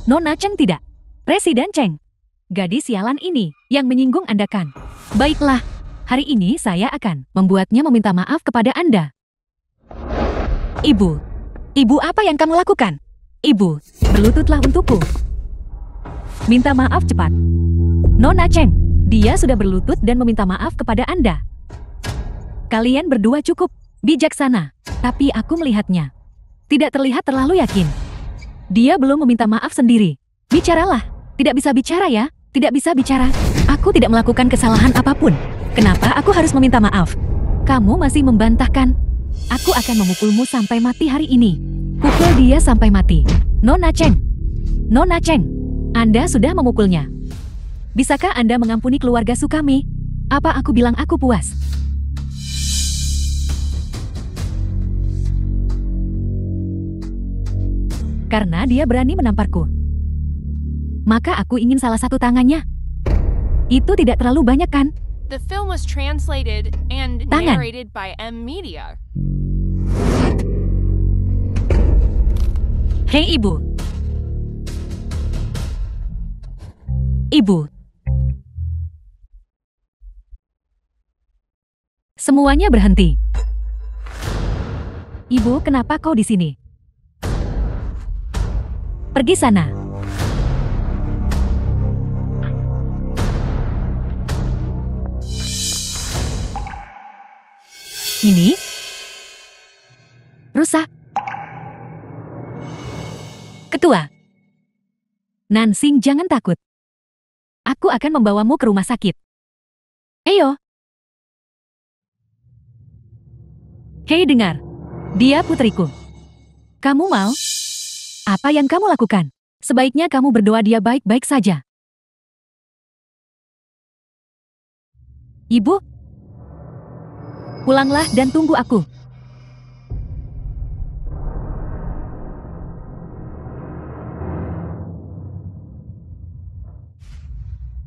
Nona Cheng tidak. Presiden Cheng. Gadis sialan ini yang menyinggung Anda kan? Baiklah, hari ini saya akan membuatnya meminta maaf kepada Anda. Ibu. Ibu, apa yang kamu lakukan? Ibu, berlututlah untukku. Minta maaf cepat. Nona Cheng, dia sudah berlutut dan meminta maaf kepada Anda. Kalian berdua cukup bijaksana, tapi aku melihatnya tidak terlihat terlalu yakin. Dia belum meminta maaf sendiri. Bicaralah. Tidak bisa bicara ya? Tidak bisa bicara. Aku tidak melakukan kesalahan apapun. Kenapa aku harus meminta maaf? Kamu masih membantahkan. Aku akan memukulmu sampai mati hari ini. Pukul dia sampai mati. Nona Cheng. Nona Cheng. Anda sudah memukulnya. Bisakah Anda mengampuni keluarga Sukami? Apa aku bilang aku puas? Karena dia berani menamparku, maka aku ingin salah satu tangannya. Itu tidak terlalu banyak kan? The film was translated and Tangan. narrated by M Media. Hei ibu. Ibu. Semuanya berhenti. Ibu, kenapa kau di sini? Pergi sana. Ini rusak. Ketua. Nansing, jangan takut. Aku akan membawamu ke rumah sakit. Ayo. Hei, dengar. Dia putriku. Kamu mau? Apa yang kamu lakukan? Sebaiknya kamu berdoa dia baik-baik saja. Ibu, pulanglah dan tunggu aku.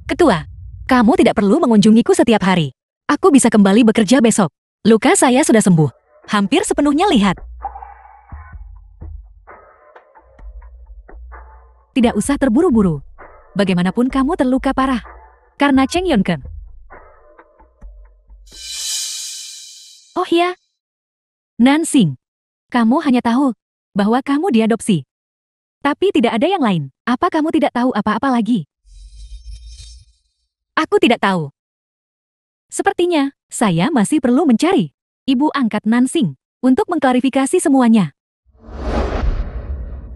Ketua, kamu tidak perlu mengunjungiku setiap hari. Aku bisa kembali bekerja besok. Luka saya sudah sembuh. Hampir sepenuhnya lihat. Tidak usah terburu-buru. Bagaimanapun kamu terluka parah. Karena Cheng Yonke. Oh ya. Nansing. Kamu hanya tahu bahwa kamu diadopsi. Tapi tidak ada yang lain. Apa kamu tidak tahu apa-apa lagi? Aku tidak tahu. Sepertinya, saya masih perlu mencari ibu angkat Nansing untuk mengklarifikasi semuanya.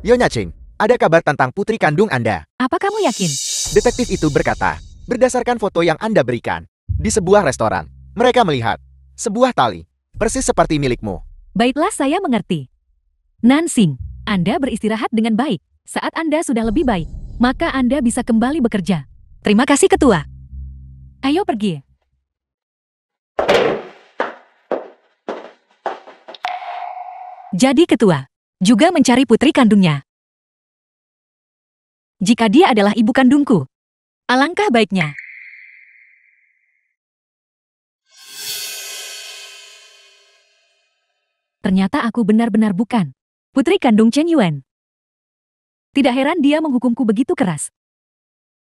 Nyonya Cheng, ada kabar tentang putri kandung Anda. Apa kamu yakin? Detektif itu berkata, berdasarkan foto yang Anda berikan, di sebuah restoran, mereka melihat sebuah tali, persis seperti milikmu. Baiklah, saya mengerti. Nansing, Anda beristirahat dengan baik. Saat Anda sudah lebih baik, maka Anda bisa kembali bekerja. Terima kasih, Ketua. Ayo pergi. Jadi Ketua juga mencari putri kandungnya. Jika dia adalah ibu kandungku, alangkah baiknya. Ternyata aku benar-benar bukan putri kandung Chen Yuan. Tidak heran dia menghukumku begitu keras.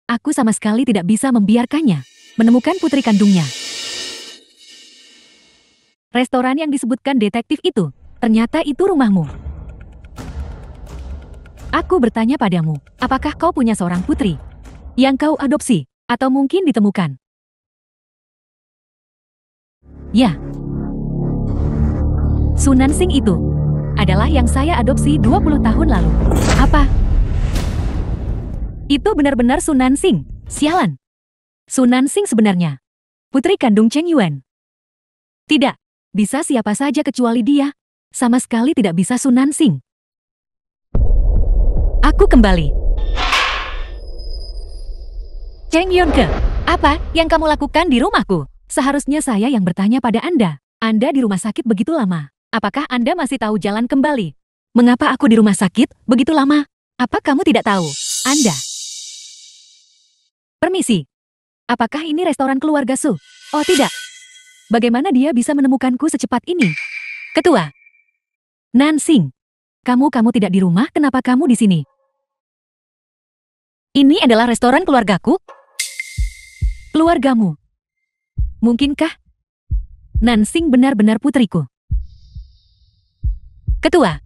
Aku sama sekali tidak bisa membiarkannya menemukan putri kandungnya. Restoran yang disebutkan detektif itu, ternyata itu rumahmu. Aku bertanya padamu, apakah kau punya seorang putri yang kau adopsi atau mungkin ditemukan? Ya. Su Nansing itu adalah yang saya adopsi 20 tahun lalu. Apa? Itu benar-benar Su Nansing. Sialan. Su Nansing sebenarnya putri kandung Cheng Yuan. Tidak, bisa siapa saja kecuali dia. Sama sekali tidak bisa Su Nansing. Aku kembali. Cheng Yonke, apa yang kamu lakukan di rumahku? Seharusnya saya yang bertanya pada Anda. Anda di rumah sakit begitu lama. Apakah Anda masih tahu jalan kembali? Mengapa aku di rumah sakit begitu lama? Apa kamu tidak tahu? Anda. Permisi. Apakah ini restoran keluarga Su? Oh tidak. Bagaimana dia bisa menemukanku secepat ini? Ketua. Nansing. Kamu tidak di rumah, kenapa kamu di sini? Ini adalah restoran keluargaku? Keluargamu. Mungkinkah Nansing benar-benar putriku? Ketua.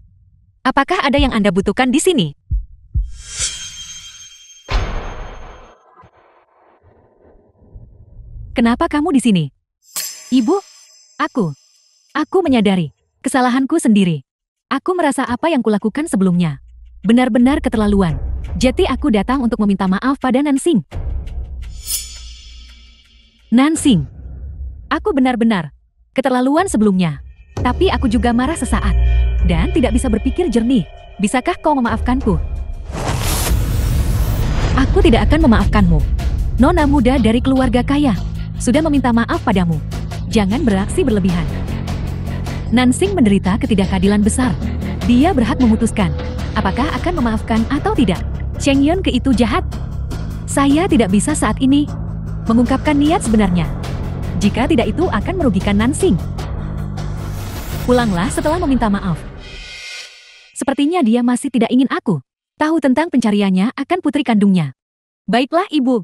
Apakah ada yang Anda butuhkan di sini? Kenapa kamu di sini? Ibu, aku menyadari kesalahanku sendiri. Aku merasa apa yang kulakukan sebelumnya benar-benar keterlaluan. Jadi aku datang untuk meminta maaf pada Nansing. Nansing, aku benar-benar keterlaluan sebelumnya. Tapi aku juga marah sesaat dan tidak bisa berpikir jernih. Bisakah kau memaafkanku? Aku tidak akan memaafkanmu. Nona muda dari keluarga kaya sudah meminta maaf padamu. Jangan beraksi berlebihan. Nansing menderita ketidakadilan besar. Dia berhak memutuskan apakah akan memaafkan atau tidak. Cheng Yonke itu jahat. Saya tidak bisa saat ini mengungkapkan niat sebenarnya. Jika tidak, itu akan merugikan Nansing. Pulanglah setelah meminta maaf. Sepertinya dia masih tidak ingin aku tahu tentang pencariannya akan putri kandungnya. Baiklah, Ibu.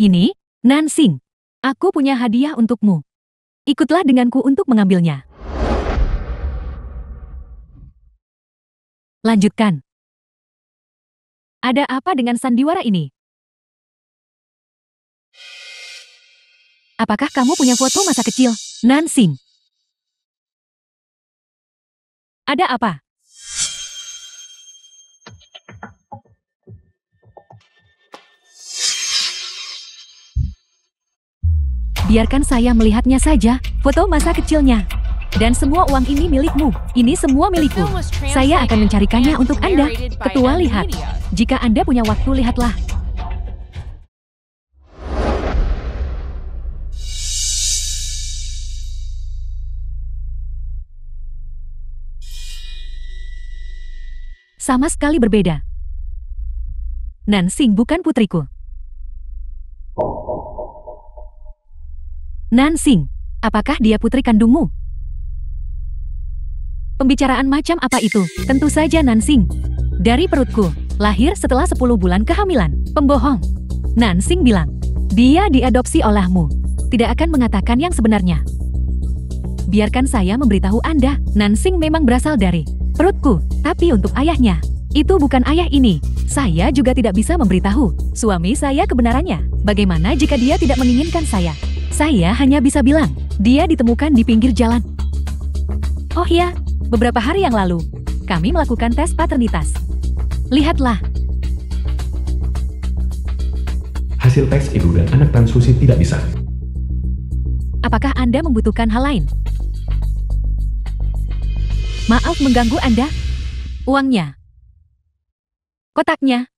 Ini, Nansing. Aku punya hadiah untukmu. Ikutlah denganku untuk mengambilnya. Lanjutkan. Ada apa dengan sandiwara ini? Apakah kamu punya foto masa kecil, Nansing? Ada apa? Biarkan saya melihatnya saja, foto masa kecilnya. Dan semua uang ini milikmu. Ini semua milikku. Saya akan mencarikannya untuk Anda. Ketua, lihat. Jika Anda punya waktu, lihatlah. Sama sekali berbeda. Nansing bukan putriku. Nansing, apakah dia putri kandungmu? Pembicaraan macam apa itu? Tentu saja Nansing. Dari perutku, lahir setelah 10 bulan kehamilan. Pembohong. Nansing bilang, dia diadopsi olehmu. Tidak akan mengatakan yang sebenarnya. Biarkan saya memberitahu Anda, Nansing memang berasal dari perutku, tapi untuk ayahnya. Itu bukan ayah ini. Saya juga tidak bisa memberitahu suami saya kebenarannya. Bagaimana jika dia tidak menginginkan saya? Saya hanya bisa bilang, dia ditemukan di pinggir jalan. Oh ya, beberapa hari yang lalu, kami melakukan tes paternitas. Lihatlah. Hasil tes ibu dan anak transfusi tidak bisa. Apakah Anda membutuhkan hal lain? Maaf mengganggu Anda. Uangnya. Kotaknya.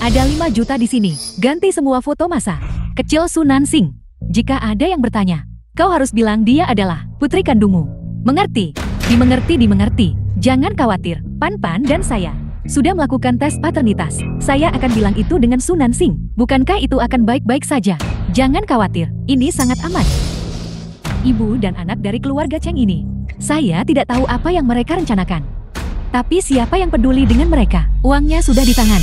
Ada 5 juta di sini. Ganti semua foto masa kecil Su Nansing. Jika ada yang bertanya, kau harus bilang dia adalah putri kandungmu. Mengerti? Dimengerti. Jangan khawatir. Pan dan saya sudah melakukan tes paternitas. Saya akan bilang itu dengan Su Nansing. Bukankah itu akan baik-baik saja? Jangan khawatir. Ini sangat aman. Ibu dan anak dari keluarga Cheng ini. Saya tidak tahu apa yang mereka rencanakan. Tapi siapa yang peduli dengan mereka? Uangnya sudah di tangan.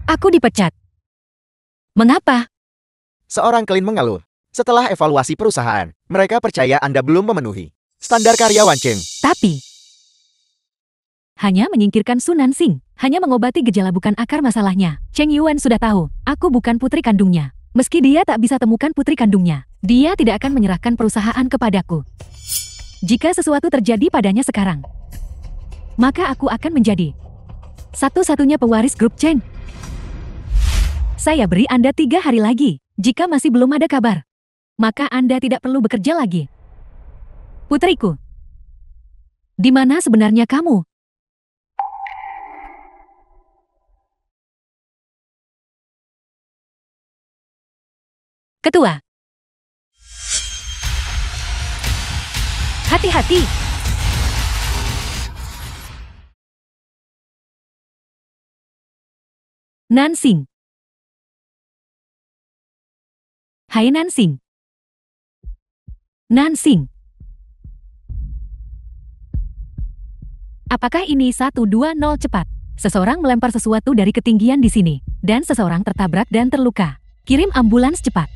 Aku dipecat. Mengapa? Seorang klien mengeluh. Setelah evaluasi perusahaan, mereka percaya Anda belum memenuhi standar karyawan Cheng. Tapi hanya menyingkirkan Su Nansing, hanya mengobati gejala bukan akar masalahnya. Cheng Yuan sudah tahu, aku bukan putri kandungnya. Meski dia tak bisa temukan putri kandungnya, dia tidak akan menyerahkan perusahaan kepadaku. Jika sesuatu terjadi padanya sekarang, maka aku akan menjadi satu-satunya pewaris grup Cheng. Saya beri Anda 3 hari lagi. Jika masih belum ada kabar, maka Anda tidak perlu bekerja lagi. Putriku, di mana sebenarnya kamu? Ketua, hati-hati. Nansing. Hai Nansing. Nansing. Apakah ini 120 cepat? Seseorang melempar sesuatu dari ketinggian di sini, dan seseorang tertabrak dan terluka. Kirim ambulans cepat.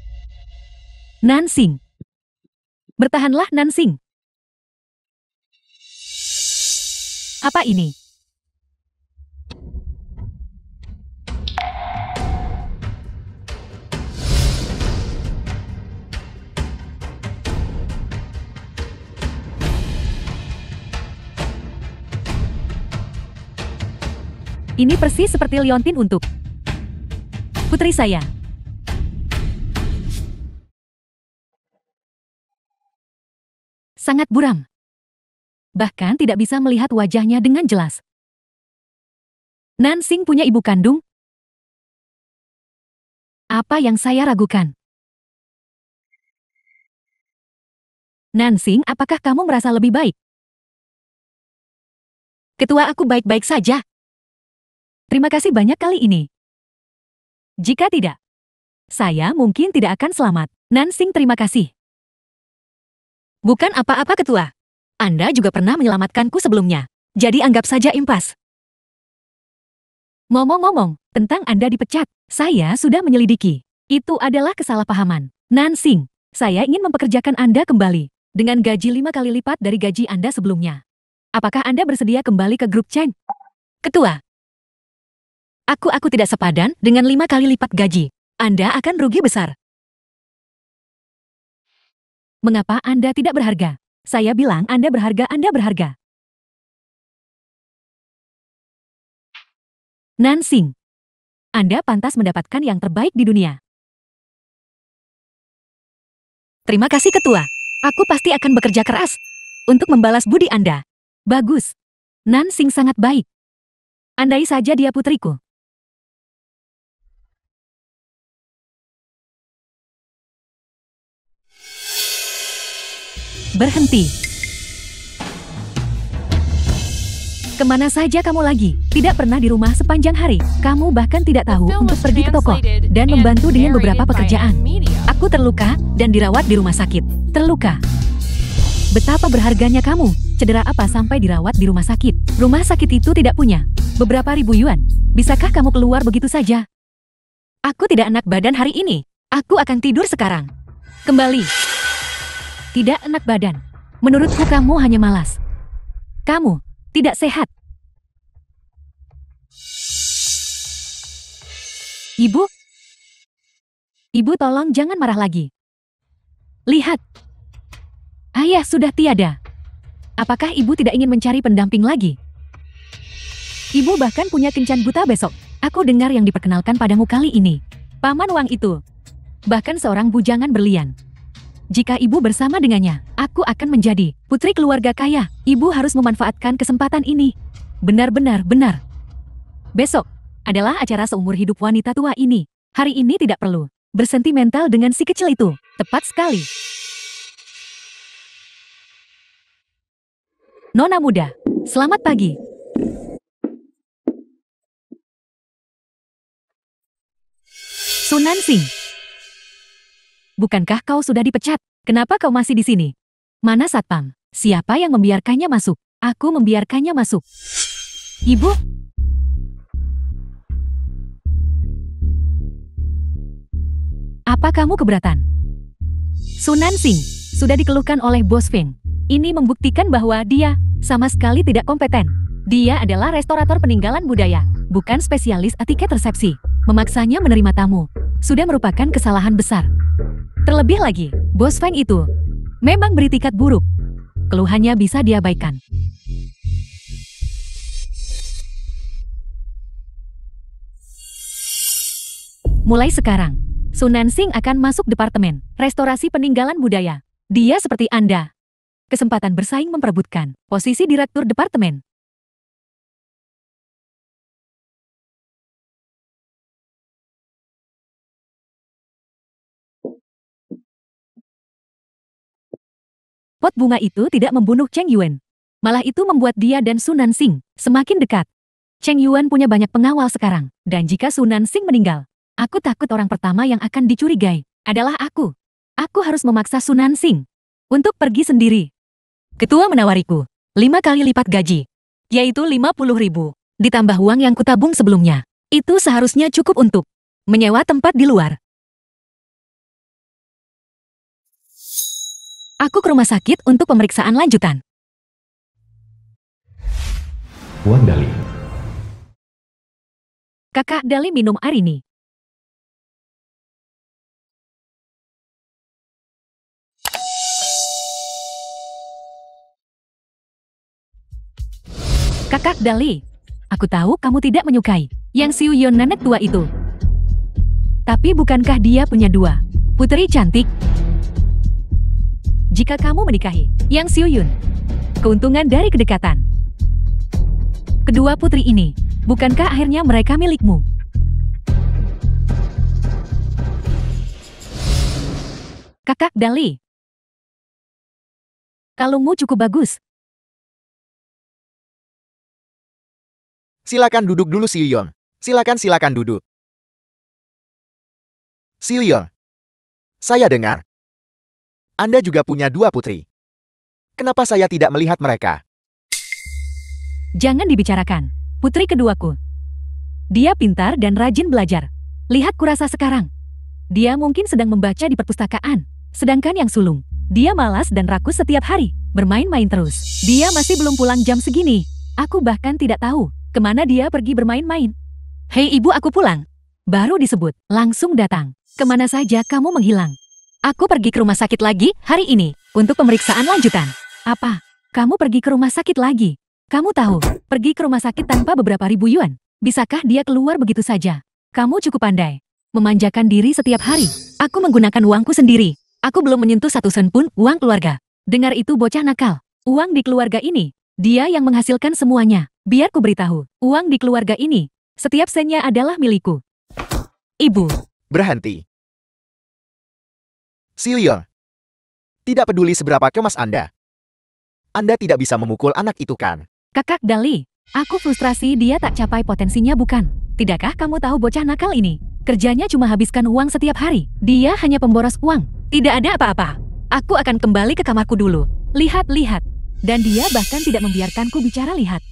Nansing. Bertahanlah Nansing. Apa ini? Ini persis seperti liontin untuk putri saya. Sangat buram. Bahkan tidak bisa melihat wajahnya dengan jelas. Nansing punya ibu kandung? Apa yang saya ragukan? Nansing, apakah kamu merasa lebih baik? Ketua, aku baik-baik saja. Terima kasih banyak kali ini. Jika tidak, saya mungkin tidak akan selamat. Nansing, terima kasih. Bukan apa-apa Ketua. Anda juga pernah menyelamatkanku sebelumnya. Jadi anggap saja impas. Ngomong-ngomong, tentang Anda dipecat, saya sudah menyelidiki. Itu adalah kesalahpahaman. Nansing, saya ingin mempekerjakan Anda kembali dengan gaji 5 kali lipat dari gaji Anda sebelumnya. Apakah Anda bersedia kembali ke grup Cheng? Ketua, aku tidak sepadan dengan 5 kali lipat gaji. Anda akan rugi besar. Mengapa Anda tidak berharga? Saya bilang Anda berharga, Anda berharga. Nansing, Anda pantas mendapatkan yang terbaik di dunia. Terima kasih Ketua. Aku pasti akan bekerja keras untuk membalas budi Anda. Bagus. Nansing sangat baik. Andai saja dia putriku. Berhenti. Kemana saja kamu lagi? Tidak pernah di rumah sepanjang hari. Kamu bahkan tidak tahu untuk pergi ke toko dan membantu dengan beberapa pekerjaan. Aku terluka dan dirawat di rumah sakit. Terluka. Betapa berharganya kamu. Cedera apa sampai dirawat di rumah sakit? Rumah sakit itu tidak punya beberapa ribu yuan. Bisakah kamu keluar begitu saja? Aku tidak enak badan hari ini. Aku akan tidur sekarang. Kembali. Tidak enak badan. Menurutku kamu hanya malas. Kamu tidak sehat. Ibu? Ibu tolong jangan marah lagi. Lihat. Ayah sudah tiada. Apakah ibu tidak ingin mencari pendamping lagi? Ibu bahkan punya kencan buta besok. Aku dengar yang diperkenalkan padamu kali ini. Paman Wang itu. Bahkan seorang bujangan berlian. Jika ibu bersama dengannya, aku akan menjadi putri keluarga kaya. Ibu harus memanfaatkan kesempatan ini. Benar-benar benar. Besok adalah acara seumur hidup wanita tua ini. Hari ini tidak perlu bersentimental dengan si kecil itu. Tepat sekali. Nona muda, selamat pagi. Su Nansing. Bukankah kau sudah dipecat? Kenapa kau masih di sini? Mana satpam? Siapa yang membiarkannya masuk? Aku membiarkannya masuk. Ibu? Apa kamu keberatan? Su Nansing sudah dikeluhkan oleh Bos Feng. Ini membuktikan bahwa dia sama sekali tidak kompeten. Dia adalah restorator peninggalan budaya, bukan spesialis etiket resepsi. Memaksanya menerima tamu sudah merupakan kesalahan besar. Terlebih lagi, Bos Feng itu memang beritikat buruk. Keluhannya bisa diabaikan. Mulai sekarang, Su Nansing akan masuk departemen restorasi peninggalan budaya. Dia seperti Anda. Kesempatan bersaing memperebutkan posisi direktur departemen. Pot bunga itu tidak membunuh Cheng Yuan. Malah itu membuat dia dan Su Nansing semakin dekat. Cheng Yuan punya banyak pengawal sekarang. Dan jika Su Nansing meninggal, aku takut orang pertama yang akan dicurigai adalah aku. Aku harus memaksa Su Nansing untuk pergi sendiri. Ketua menawariku 5 kali lipat gaji, yaitu 50.000, ditambah uang yang kutabung sebelumnya. Itu seharusnya cukup untuk menyewa tempat di luar. Aku ke rumah sakit untuk pemeriksaan lanjutan. Wang Dali. Kakak Dali minum air ini. Kakak Dali, aku tahu kamu tidak menyukai Yang Xiu Yun nenek tua itu. Tapi bukankah dia punya 2 putri cantik? Jika kamu menikahi Yang Xiu Yun, keuntungan dari kedekatan kedua putri ini, bukankah akhirnya mereka milikmu? Kakak Dali, kalungmu cukup bagus. Silakan duduk dulu Xiu Yong. Silakan duduk. Xiu Yong. Saya dengar Anda juga punya 2 putri. Kenapa saya tidak melihat mereka? Jangan dibicarakan. Putri keduaku. Dia pintar dan rajin belajar. Lihat kurasa sekarang. Dia mungkin sedang membaca di perpustakaan. Sedangkan yang sulung, dia malas dan rakus setiap hari, bermain-main terus. Dia masih belum pulang jam segini. Aku bahkan tidak tahu kemana dia pergi bermain-main. Hei ibu, aku pulang. Baru disebut, langsung datang. Kemana saja kamu menghilang? Aku pergi ke rumah sakit lagi hari ini untuk pemeriksaan lanjutan. Apa? Kamu pergi ke rumah sakit lagi? Kamu tahu, pergi ke rumah sakit tanpa beberapa ribu yuan. Bisakah dia keluar begitu saja? Kamu cukup pandai. Memanjakan diri setiap hari. Aku menggunakan uangku sendiri. Aku belum menyentuh 1 sen pun uang keluarga. Dengar itu bocah nakal. Uang di keluarga ini, dia yang menghasilkan semuanya. Biar ku beritahu, uang di keluarga ini, setiap sennya adalah milikku. Ibu. Berhenti. Silyo. Tidak peduli seberapa kemas Anda. Anda tidak bisa memukul anak itu kan? Kakak Dali, aku frustrasi dia tak capai potensinya bukan? Tidakkah kamu tahu bocah nakal ini? Kerjanya cuma habiskan uang setiap hari. Dia hanya pemboros uang. Tidak ada apa-apa. Aku akan kembali ke kamarku dulu. Lihat-lihat. Dan dia bahkan tidak membiarkanku bicara lihat.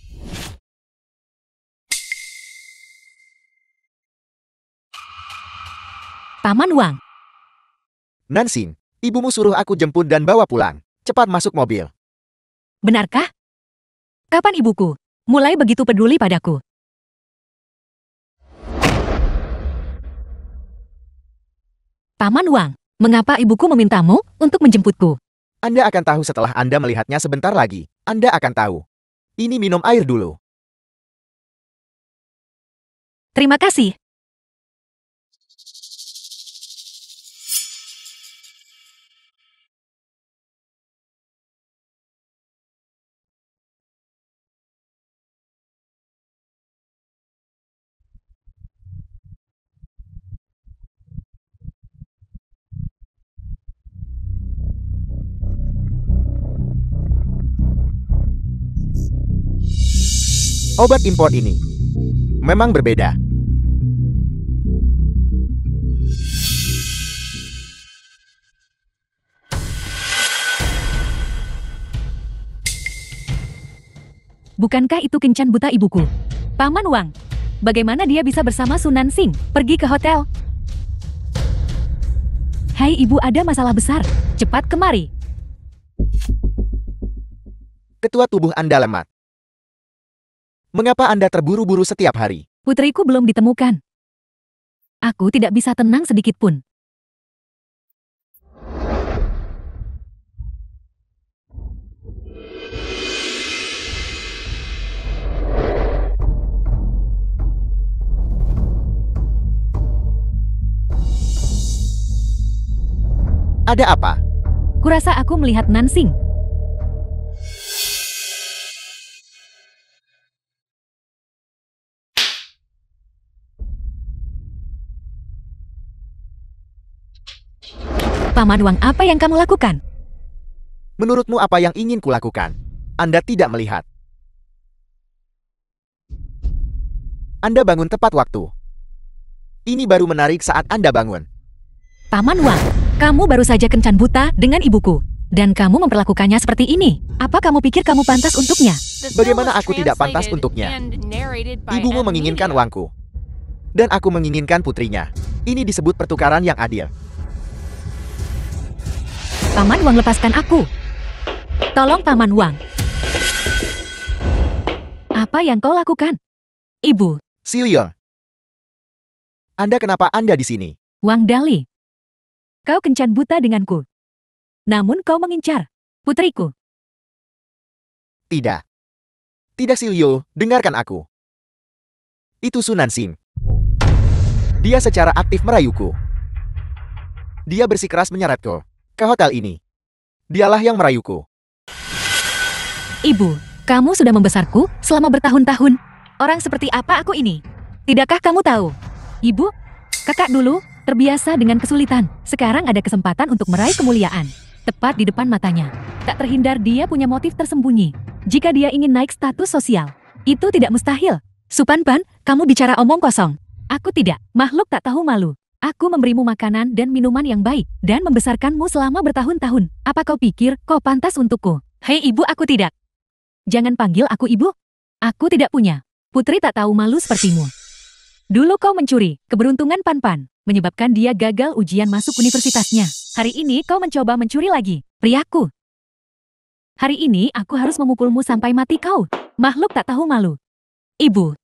Paman Wang. Nansing, ibumu suruh aku jemput dan bawa pulang. Cepat masuk mobil. Benarkah? Kapan ibuku mulai begitu peduli padaku? Paman Wang, mengapa ibuku memintamu untuk menjemputku? Anda akan tahu setelah Anda melihatnya sebentar lagi. Anda akan tahu. Ini minum air dulu. Terima kasih. Obat impor ini memang berbeda. Bukankah itu kencan buta ibuku? Paman Wang, bagaimana dia bisa bersama Sunan Sing pergi ke hotel? Hai ibu, ada masalah besar. Cepat kemari. Ketua tubuh Anda lemah. Mengapa Anda terburu-buru setiap hari? Putriku belum ditemukan. Aku tidak bisa tenang sedikit pun. Ada apa? Kurasa aku melihat Nansing. Paman Wang, apa yang kamu lakukan? Menurutmu apa yang ingin kulakukan? Anda tidak melihat. Anda bangun tepat waktu. Ini baru menarik saat Anda bangun. Paman Wang, kamu baru saja kencan buta dengan ibuku. Dan kamu memperlakukannya seperti ini. Apa kamu pikir kamu pantas untuknya? Bagaimana aku tidak pantas untuknya? Ibumu menginginkan uangku. Dan aku menginginkan putrinya. Ini disebut pertukaran yang adil. Paman Wang, lepaskan aku. Tolong Paman Wang. Apa yang kau lakukan? Ibu. Silyo. Kenapa Anda di sini? Wang Dali. Kau kencan buta denganku. Namun kau mengincar putriku. Tidak. Tidak Silyo, dengarkan aku. Itu Sunan Sing. Dia secara aktif merayuku. Dia bersikeras menyeretku ke hotel ini. Dialah yang merayuku. Ibu, kamu sudah membesarku selama bertahun-tahun. Orang seperti apa aku ini? Tidakkah kamu tahu? Ibu, kakak dulu terbiasa dengan kesulitan. Sekarang ada kesempatan untuk meraih kemuliaan. Tepat di depan matanya. Tak terhindar dia punya motif tersembunyi. Jika dia ingin naik status sosial, itu tidak mustahil. Supanpan, kamu bicara omong kosong. Aku tidak, makhluk tak tahu malu. Aku memberimu makanan dan minuman yang baik, dan membesarkanmu selama bertahun-tahun. Apa kau pikir kau pantas untukku? Hei ibu, aku tidak. Jangan panggil aku ibu. Aku tidak punya putri tak tahu malu sepertimu. Dulu kau mencuri keberuntungan Pan-Pan, menyebabkan dia gagal ujian masuk universitasnya. Hari ini kau mencoba mencuri lagi, priaku. Hari ini aku harus memukulmu sampai mati kau, makhluk tak tahu malu. Ibu,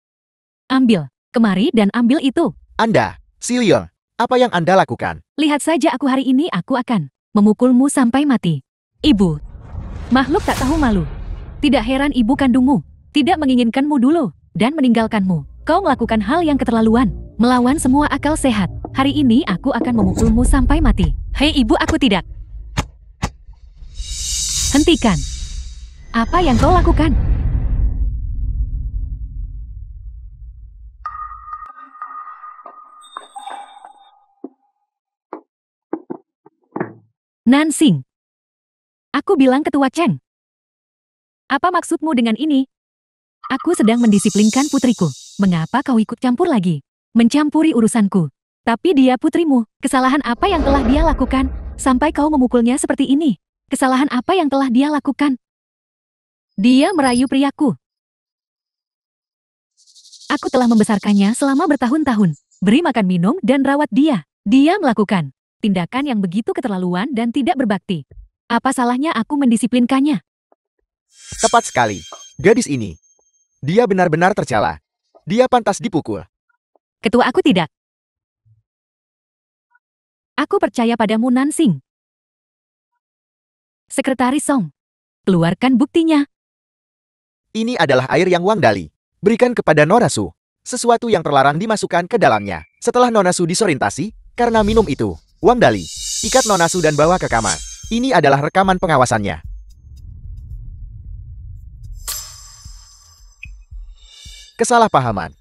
ambil, kemari dan ambil itu. Anda, Silyeon, apa yang Anda lakukan? Lihat saja aku hari ini aku akan memukulmu sampai mati. Ibu, makhluk tak tahu malu. Tidak heran ibu kandungmu tidak menginginkanmu dulu dan meninggalkanmu. Kau melakukan hal yang keterlaluan, melawan semua akal sehat. Hari ini aku akan memukulmu sampai mati. Hei ibu, aku tidak. Hentikan. Apa yang kau lakukan? Nansing. Aku bilang ketua Cheng. Apa maksudmu dengan ini? Aku sedang mendisiplinkan putriku. Mengapa kau ikut campur lagi? Mencampuri urusanku. Tapi dia putrimu. Kesalahan apa yang telah dia lakukan? Sampai kau memukulnya seperti ini. Kesalahan apa yang telah dia lakukan? Dia merayu priaku. Aku telah membesarkannya selama bertahun-tahun. Beri makan minum dan rawat dia. Dia melakukan tindakan yang begitu keterlaluan dan tidak berbakti. Apa salahnya aku mendisiplinkannya? Tepat sekali. Gadis ini. Dia benar-benar tercela. Dia pantas dipukul. Ketua, aku tidak. Aku percaya padamu, Nansing. Sekretaris Song, keluarkan buktinya. Ini adalah air yang Wang Dali berikan kepada Nona Su. Sesuatu yang terlarang dimasukkan ke dalamnya. Setelah Nona Su disorientasi, karena minum itu, Wang Dali ikat Nona Su dan bawa ke kamar. Ini adalah rekaman pengawasannya. Kesalahpahaman.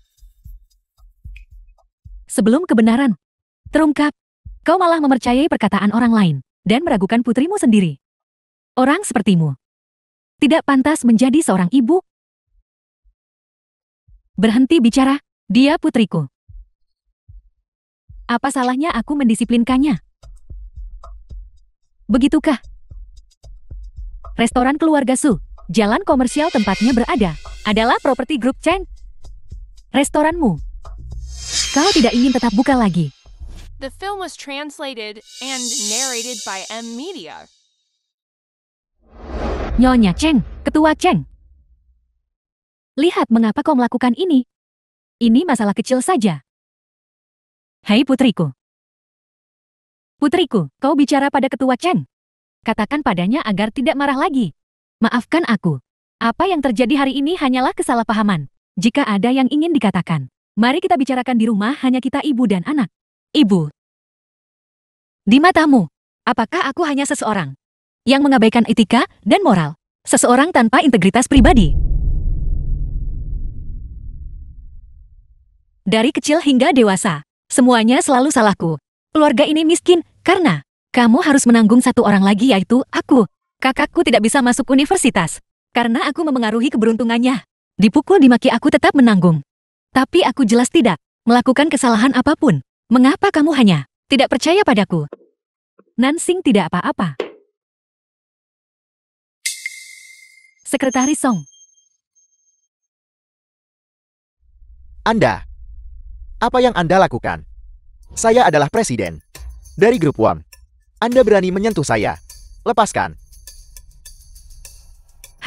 Sebelum kebenaran terungkap, kau malah mempercayai perkataan orang lain dan meragukan putrimu sendiri. Orang sepertimu tidak pantas menjadi seorang ibu. Berhenti bicara, dia putriku. Apa salahnya aku mendisiplinkannya? Begitukah? Restoran keluarga Su, jalan komersial tempatnya berada, adalah properti grup Cheng. Restoranmu. Kau tidak ingin tetap buka lagi. The film was translated and narrated by M Media. Nyonya Cheng, ketua Cheng. Lihat mengapa kau melakukan ini. Ini masalah kecil saja. Hei putriku. Putriku, kau bicara pada ketua Cheng. Katakan padanya agar tidak marah lagi. Maafkan aku. Apa yang terjadi hari ini hanyalah kesalahpahaman. Jika ada yang ingin dikatakan, mari kita bicarakan di rumah hanya kita ibu dan anak. Ibu. Di matamu, apakah aku hanya seseorang yang mengabaikan etika dan moral? Seseorang tanpa integritas pribadi. Dari kecil hingga dewasa, semuanya selalu salahku. Keluarga ini miskin karena kamu harus menanggung satu orang lagi, yaitu aku. Kakakku tidak bisa masuk universitas karena aku memengaruhi keberuntungannya. Dipukul, dimaki, aku tetap menanggung. Tapi aku jelas tidak melakukan kesalahan apapun. Mengapa kamu hanya tidak percaya padaku? Nansing tidak apa-apa. Sekretaris Song. Anda. Apa yang Anda lakukan? Saya adalah presiden dari grup Wang. Anda berani menyentuh saya. Lepaskan.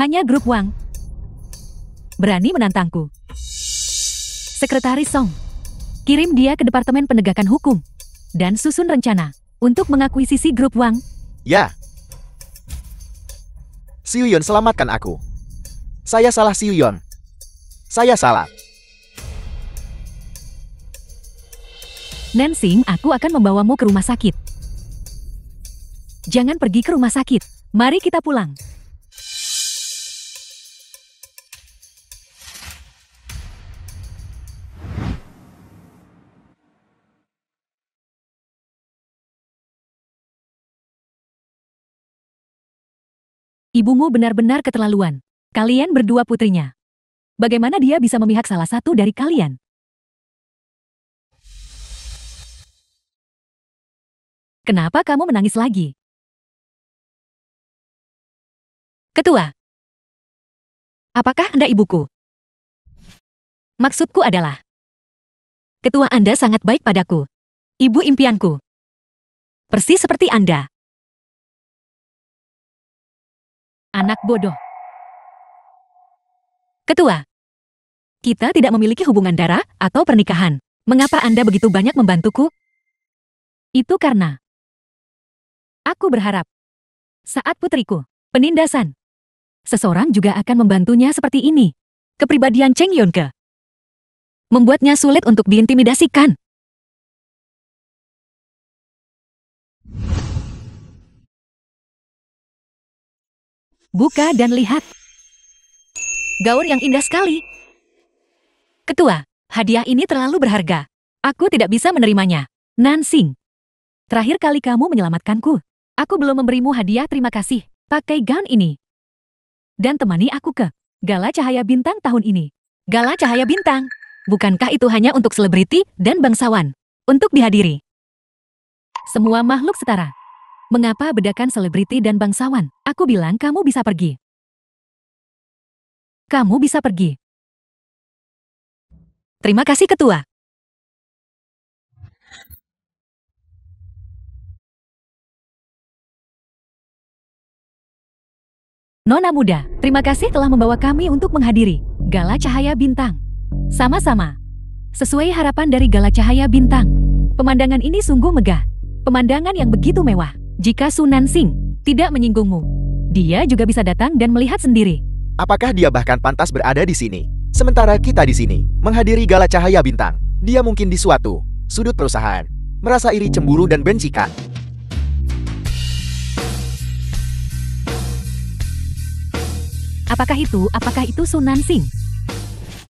Hanya grup Wang berani menantangku. Sekretaris Song, kirim dia ke Departemen Penegakan Hukum dan susun rencana untuk mengakuisisi grup Wang. Ya. Silyeon, selamatkan aku. Saya salah, Silyeon. Saya salah. Nansing, aku akan membawamu ke rumah sakit. Jangan pergi ke rumah sakit. Mari kita pulang. Ibumu benar-benar keterlaluan. Kalian berdua putrinya. Bagaimana dia bisa memihak salah satu dari kalian? Kenapa kamu menangis lagi? Ketua. Apakah Anda ibuku? Maksudku adalah, Ketua Anda sangat baik padaku. Ibu impianku. Persis seperti Anda. Anak bodoh. Ketua, kita tidak memiliki hubungan darah atau pernikahan. Mengapa Anda begitu banyak membantuku? Itu karena aku berharap saat putriku penindasan, seseorang juga akan membantunya seperti ini. Kepribadian Cheng Yonke membuatnya sulit untuk diintimidasikan. Buka dan lihat. Gaun yang indah sekali. Ketua, hadiah ini terlalu berharga. Aku tidak bisa menerimanya. Nansing, terakhir kali kamu menyelamatkanku. Aku belum memberimu hadiah terima kasih. Pakai gaun ini. Dan temani aku ke Gala Cahaya Bintang tahun ini. Gala Cahaya Bintang. Bukankah itu hanya untuk selebriti dan bangsawan? Untuk dihadiri. Semua makhluk setara. Mengapa bedakan selebriti dan bangsawan? Aku bilang kamu bisa pergi. Kamu bisa pergi. Terima kasih, Ketua. Nona muda, terima kasih telah membawa kami untuk menghadiri Gala Cahaya Bintang. Sama-sama. Sesuai harapan dari Gala Cahaya Bintang. Pemandangan ini sungguh megah. Pemandangan yang begitu mewah. Jika Su Nansing tidak menyinggungmu, dia juga bisa datang dan melihat sendiri. Apakah dia bahkan pantas berada di sini? Sementara kita di sini, menghadiri Gala Cahaya Bintang. Dia mungkin di suatu sudut perusahaan, merasa iri, cemburu, dan benci, kan? Apakah itu Su Nansing?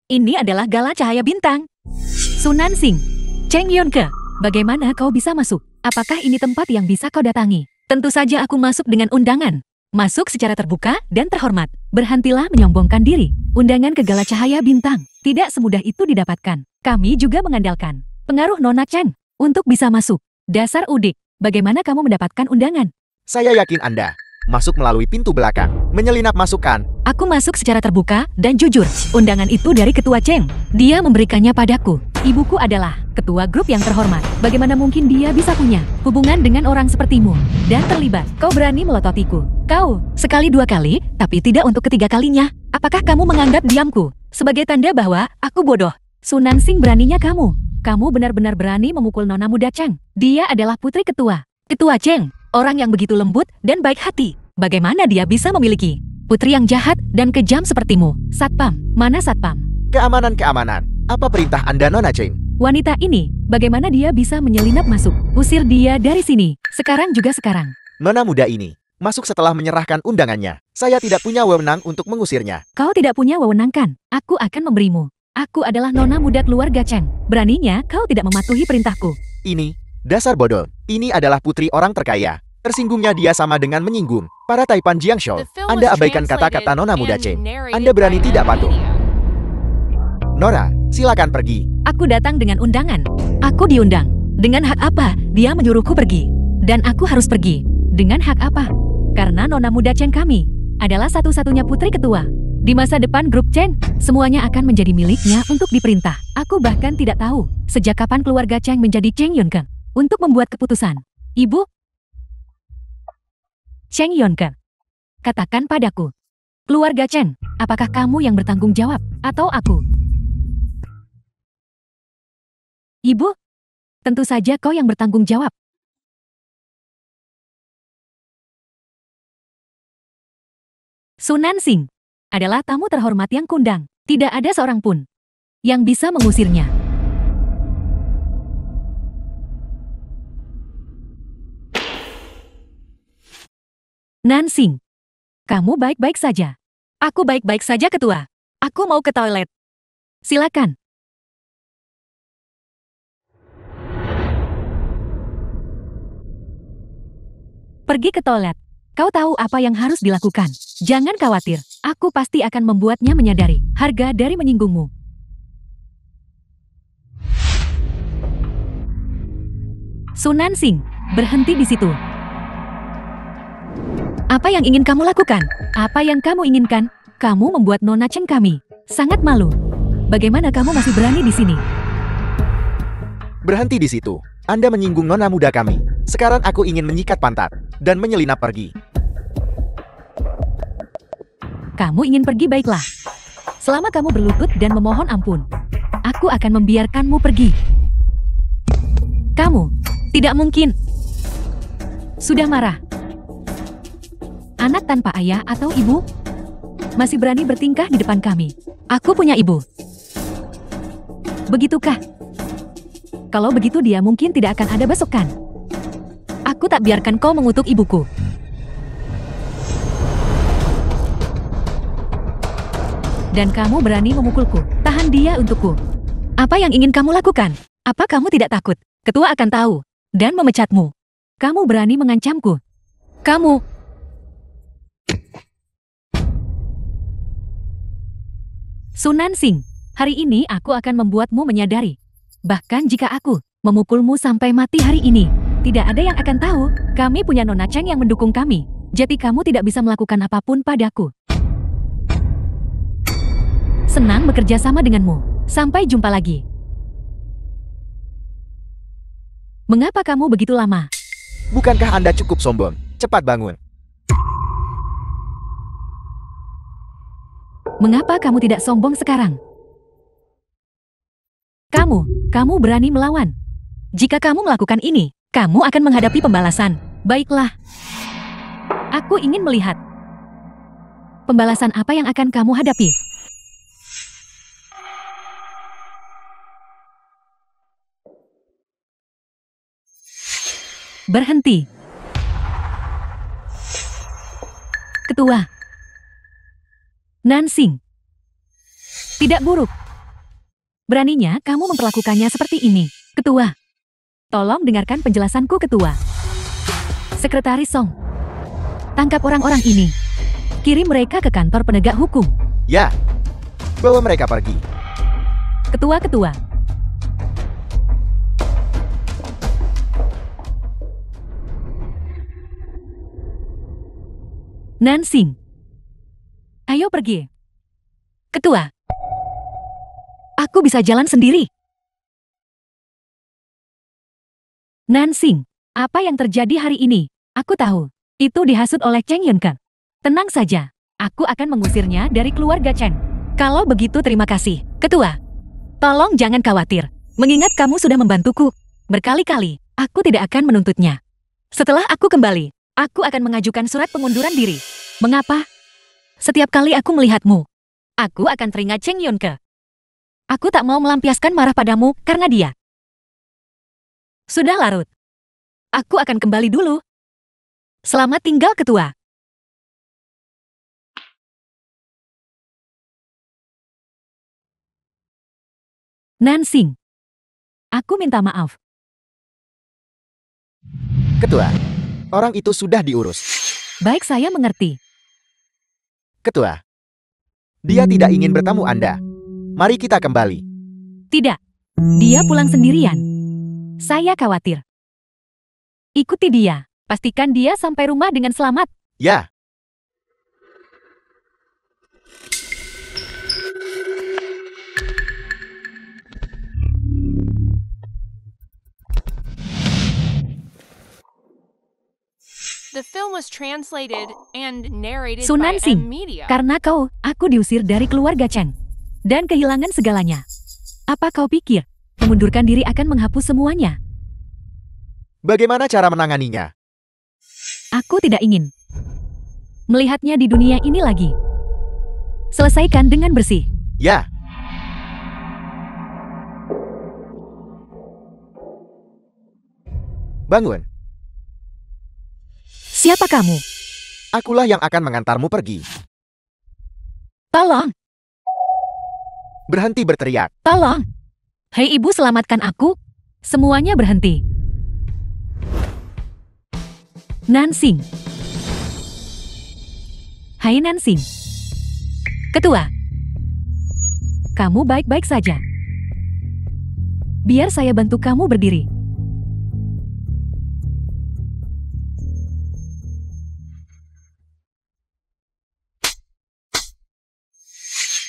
Ini adalah Gala Cahaya Bintang. Su Nansing, Cheng Yonke, bagaimana kau bisa masuk? Apakah ini tempat yang bisa kau datangi? Tentu saja aku masuk dengan undangan. Masuk secara terbuka dan terhormat. Berhentilah menyombongkan diri. Undangan ke Gala Cahaya Bintang tidak semudah itu didapatkan. Kami juga mengandalkan pengaruh Nona Cheng untuk bisa masuk. Dasar udik, bagaimana kamu mendapatkan undangan? Saya yakin Anda masuk melalui pintu belakang, menyelinap masukkan. Aku masuk secara terbuka dan jujur. Undangan itu dari Ketua Cheng. Dia memberikannya padaku. Ibuku adalah ketua grup yang terhormat. Bagaimana mungkin dia bisa punya hubungan dengan orang sepertimu dan terlibat? Kau berani melototiku. Kau sekali dua kali, tapi tidak untuk ketiga kalinya. Apakah kamu menganggap diamku sebagai tanda bahwa aku bodoh? Su Nansing, beraninya kamu. Kamu benar-benar berani memukul Nona muda Cheng. Dia adalah putri ketua. Ketua Cheng, orang yang begitu lembut dan baik hati. Bagaimana dia bisa memiliki putri yang jahat dan kejam sepertimu? Satpam, mana Satpam? Keamanan. Apa perintah Anda, Nona Cheng? Wanita ini, bagaimana dia bisa menyelinap masuk? Usir dia dari sini. Sekarang juga sekarang. Nona muda ini masuk setelah menyerahkan undangannya. Saya tidak punya wewenang untuk mengusirnya. Kau tidak punya wewenang, kan? Aku akan memberimu. Aku adalah Nona muda keluarga Cheng. Beraninya kau tidak mematuhi perintahku. Ini, dasar bodoh. Ini adalah putri orang terkaya. Tersinggungnya dia sama dengan menyinggung para Taipan Jiangshou. Anda abaikan kata-kata Nona muda Cheng. Anda berani tidak patuh. Nora, silakan pergi. Aku datang dengan undangan. Aku diundang. Dengan hak apa dia menyuruhku pergi? Dan aku harus pergi. Dengan hak apa? Karena Nona muda Cheng kami adalah satu-satunya putri ketua. Di masa depan grup Cheng, semuanya akan menjadi miliknya untuk diperintah. Aku bahkan tidak tahu sejak kapan keluarga Cheng menjadi Cheng Yonke untuk membuat keputusan. Ibu Cheng Yonke, katakan padaku, keluarga Cheng, apakah kamu yang bertanggung jawab atau aku? Ibu, tentu saja kau yang bertanggung jawab. Su Nansing adalah tamu terhormat yang kundang. Tidak ada seorang pun yang bisa mengusirnya. Nansing, kamu baik-baik saja. Aku baik-baik saja, Ketua. Aku mau ke toilet. Silakan. Pergi ke toilet. Kau tahu apa yang harus dilakukan. Jangan khawatir, aku pasti akan membuatnya menyadari harga dari menyinggungmu. Su Nansing, berhenti di situ. Apa yang ingin kamu lakukan? Apa yang kamu inginkan? Kamu membuat Nona Cheng kami sangat malu. Bagaimana kamu masih berani di sini? Berhenti di situ. Anda menyinggung nona muda kami. Sekarang aku ingin menyikat pantat dan menyelinap pergi. Kamu ingin pergi, baiklah. Selama kamu berlutut dan memohon ampun, aku akan membiarkanmu pergi. Kamu tidak mungkin. Sudah marah. Anak tanpa ayah atau ibu masih berani bertingkah di depan kami. Aku punya ibu. Begitukah? Kalau begitu dia mungkin tidak akan ada besokan. Aku tak biarkan kau mengutuk ibuku. Dan kamu berani memukulku. Tahan dia untukku. Apa yang ingin kamu lakukan? Apa kamu tidak takut? Ketua akan tahu dan memecatmu. Kamu berani mengancamku. Kamu. Sunan Singh, hari ini aku akan membuatmu menyadari. Bahkan jika aku memukulmu sampai mati hari ini, tidak ada yang akan tahu. Kami punya Nona Cheng yang mendukung kami. Jadi kamu tidak bisa melakukan apapun padaku. Senang bekerja sama denganmu. Sampai jumpa lagi. Mengapa kamu begitu lama? Bukankah Anda cukup sombong? Cepat bangun. Mengapa kamu tidak sombong sekarang? Kamu berani melawan. Jika kamu melakukan ini, kamu akan menghadapi pembalasan. Baiklah. Aku ingin melihat. Pembalasan apa yang akan kamu hadapi? Berhenti. Ketua. Nansing. Tidak buruk. Beraninya kamu memperlakukannya seperti ini. Ketua. Tolong dengarkan penjelasanku, Ketua. Sekretaris Song. Tangkap orang-orang ini. Kirim mereka ke kantor penegak hukum. Ya. Bawa mereka pergi. Ketua. Nansing. Ayo pergi. Ketua. Aku bisa jalan sendiri. Nansing, apa yang terjadi hari ini? Aku tahu. Itu dihasut oleh Cheng Yunke. Tenang saja. Aku akan mengusirnya dari keluarga Cheng. Kalau begitu terima kasih. Ketua. Tolong jangan khawatir. Mengingat kamu sudah membantuku berkali-kali, aku tidak akan menuntutnya. Setelah aku kembali, aku akan mengajukan surat pengunduran diri. Mengapa? Setiap kali aku melihatmu, aku akan teringat Cheng Yunke. Aku tak mau melampiaskan marah padamu karena dia. Sudah larut. Aku akan kembali dulu. Selamat tinggal, Ketua. Nansing. Aku minta maaf. Ketua, orang itu sudah diurus. Baik, saya mengerti. Ketua, dia tidak ingin bertemu Anda. Mari kita kembali. Tidak. Dia pulang sendirian. Saya khawatir. Ikuti dia. Pastikan dia sampai rumah dengan selamat. Ya. The film was translated and narrated Sunan by Singh, M Media. karena aku diusir dari keluarga Cheng. Dan kehilangan segalanya. Apa kau pikir, mengundurkan diri akan menghapus semuanya? Bagaimana cara menanganinya? Aku tidak ingin melihatnya di dunia ini lagi. Selesaikan dengan bersih. Ya. Bangun. Siapa kamu? Akulah yang akan mengantarmu pergi. Tolong, Berhenti berteriak. tolong. Hei ibu, selamatkan aku. Semuanya berhenti. Nansing. Hai Nansing. Ketua. Kamu baik-baik saja. Biar saya bantu kamu berdiri.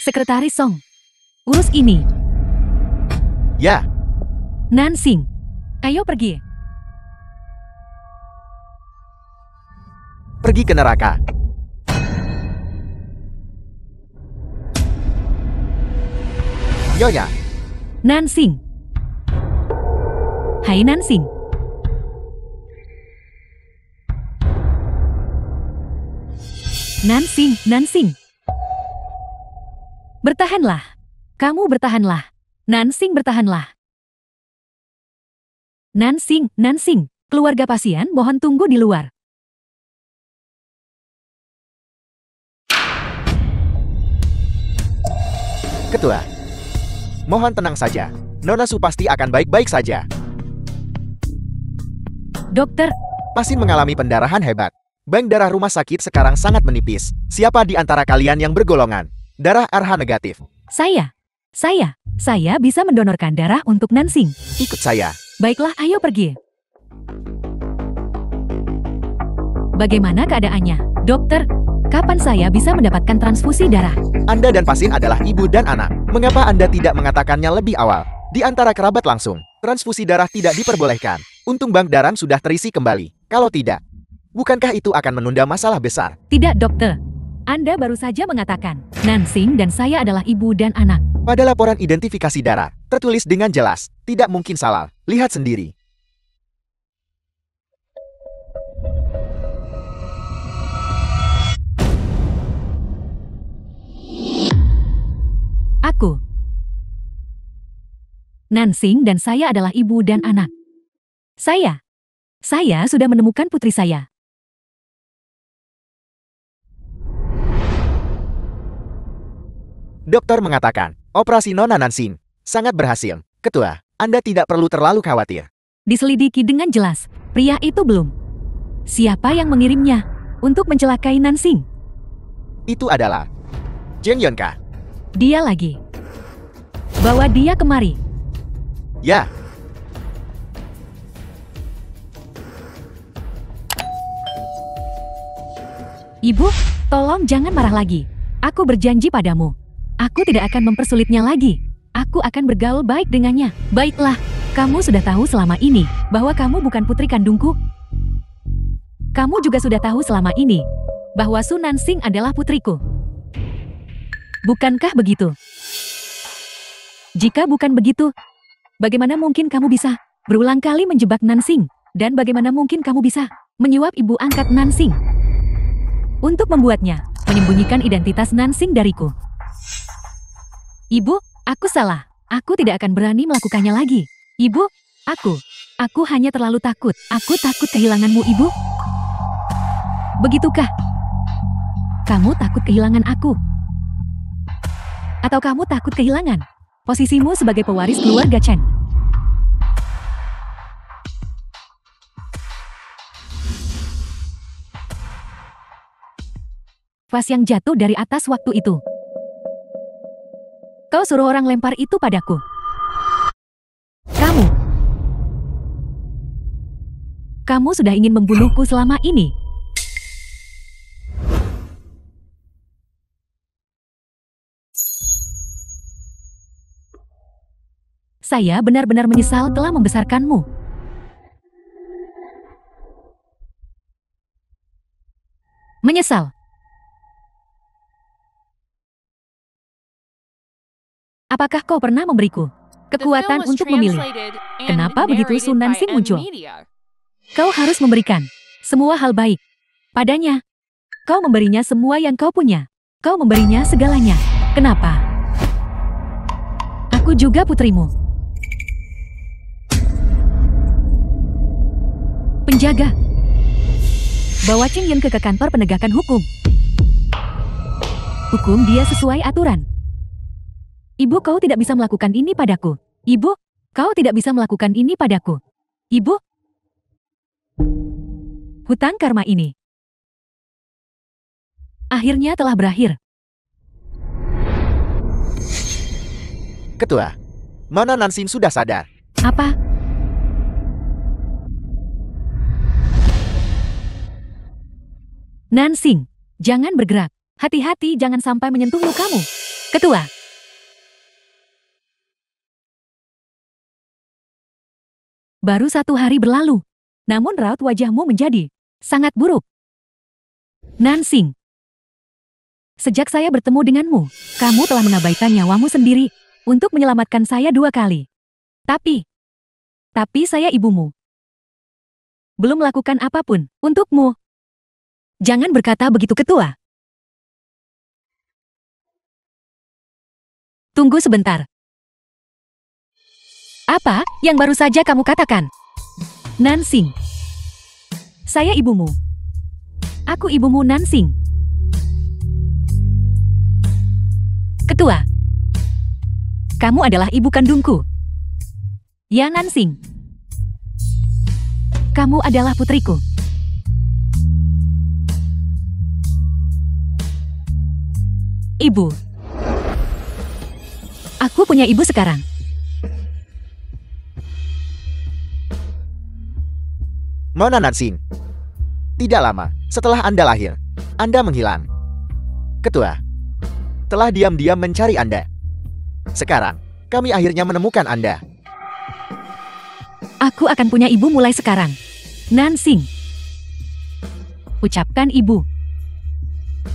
Sekretaris Song. Urus ini. Ya. Nansing. Ayo pergi. Pergi ke neraka. Nyonya, Nansing. Hai Nansing. Nansing, Nansing. Bertahanlah. Kamu bertahanlah. Nansing bertahanlah. Nansing, Nansing. Keluarga pasien mohon tunggu di luar. Ketua. Mohon tenang saja. Nona Su pasti akan baik-baik saja. Dokter, Pasien mengalami pendarahan hebat. Bank darah rumah sakit sekarang sangat menipis. Siapa di antara kalian yang bergolongan darah RH negatif? saya bisa mendonorkan darah untuk Nansing. Ikut saya. Baiklah, ayo pergi. Bagaimana keadaannya, dokter? Kapan saya bisa mendapatkan transfusi darah? Anda dan pasien adalah ibu dan anak. Mengapa Anda tidak mengatakannya lebih awal? Di antara kerabat langsung, transfusi darah tidak diperbolehkan. Untung bank darah sudah terisi kembali. Kalau tidak, bukankah itu akan menunda masalah besar? Tidak, dokter. Anda baru saja mengatakan, Nansing dan saya adalah ibu dan anak. Pada laporan identifikasi darah, tertulis dengan jelas, tidak mungkin salah. Lihat sendiri. Aku. Nansing dan saya adalah ibu dan anak. Saya sudah menemukan putri saya. Dokter mengatakan, operasi Nona Nansing sangat berhasil. Ketua, Anda tidak perlu terlalu khawatir. Diselidiki dengan jelas, pria itu belum. Siapa yang mengirimnya untuk mencelakai Nansing? Itu adalah Jeng Yonka. Dia lagi. Bawa dia kemari. Ya, Ibu, tolong jangan marah lagi. Aku berjanji padamu. Aku tidak akan mempersulitnya lagi. Aku akan bergaul baik dengannya. Baiklah, kamu sudah tahu selama ini bahwa kamu bukan putri kandungku. Kamu juga sudah tahu selama ini bahwa Su Nansing adalah putriku. Bukankah begitu? Jika bukan begitu, bagaimana mungkin kamu bisa berulang kali menjebak Nansing? Dan bagaimana mungkin kamu bisa menyuap ibu angkat Nansing untuk membuatnya menyembunyikan identitas Nansing dariku? Ibu, aku salah. Aku tidak akan berani melakukannya lagi. Ibu, aku hanya terlalu takut. Aku takut kehilanganmu, Ibu. Begitukah? Kamu takut kehilangan aku? Atau kamu takut kehilangan posisimu sebagai pewaris keluarga Chen? Vas yang jatuh dari atas waktu itu. Kau suruh orang lempar itu padaku. Kamu sudah ingin membunuhku selama ini. Saya benar-benar menyesal telah membesarkanmu. Menyesal. Apakah kau pernah memberiku kekuatan untuk memilih? Kenapa begitu Su Nansing muncul? Kau harus memberikan semua hal baik padanya. Kau memberinya semua yang kau punya. Kau memberinya segalanya. Kenapa? Aku juga putrimu. Penjaga. Bawa Cheng Yun ke kantor penegakan hukum. Hukum dia sesuai aturan. Ibu, kau tidak bisa melakukan ini padaku. Ibu, kau tidak bisa melakukan ini padaku. Ibu. Hutang karma ini akhirnya telah berakhir. Ketua, Nona Nansing sudah sadar. Apa? Nansing, jangan bergerak. Hati-hati jangan sampai menyentuh lukamu. Ketua. Baru 1 hari berlalu. Namun raut wajahmu menjadi sangat buruk. Nansing. Sejak saya bertemu denganmu, kamu telah mengabaikan nyawamu sendiri untuk menyelamatkan saya 2 kali. Tapi saya ibumu. Belum melakukan apapun untukmu. Jangan berkata begitu, ketua. Tunggu sebentar. Apa yang baru saja kamu katakan? Nansing. Saya ibumu. Aku ibumu, Nansing. Ketua. Kamu adalah ibu kandungku. Ya, Nansing. Kamu adalah putriku. Ibu. Aku punya ibu sekarang. Mona Nansing. Tidak lama setelah Anda lahir, Anda menghilang. Ketua telah diam-diam mencari Anda. Sekarang, kami akhirnya menemukan Anda. Aku akan punya ibu mulai sekarang. Nansing. Ucapkan ibu.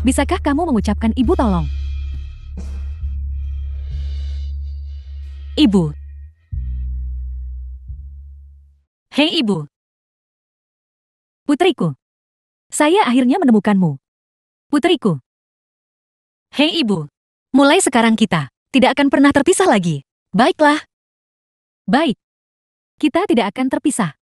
Bisakah kamu mengucapkan ibu, tolong? Ibu. Hei ibu. Putriku. Saya akhirnya menemukanmu. Putriku. Hei ibu. Mulai sekarang kita tidak akan pernah terpisah lagi. Baiklah. Baik. Kita tidak akan terpisah.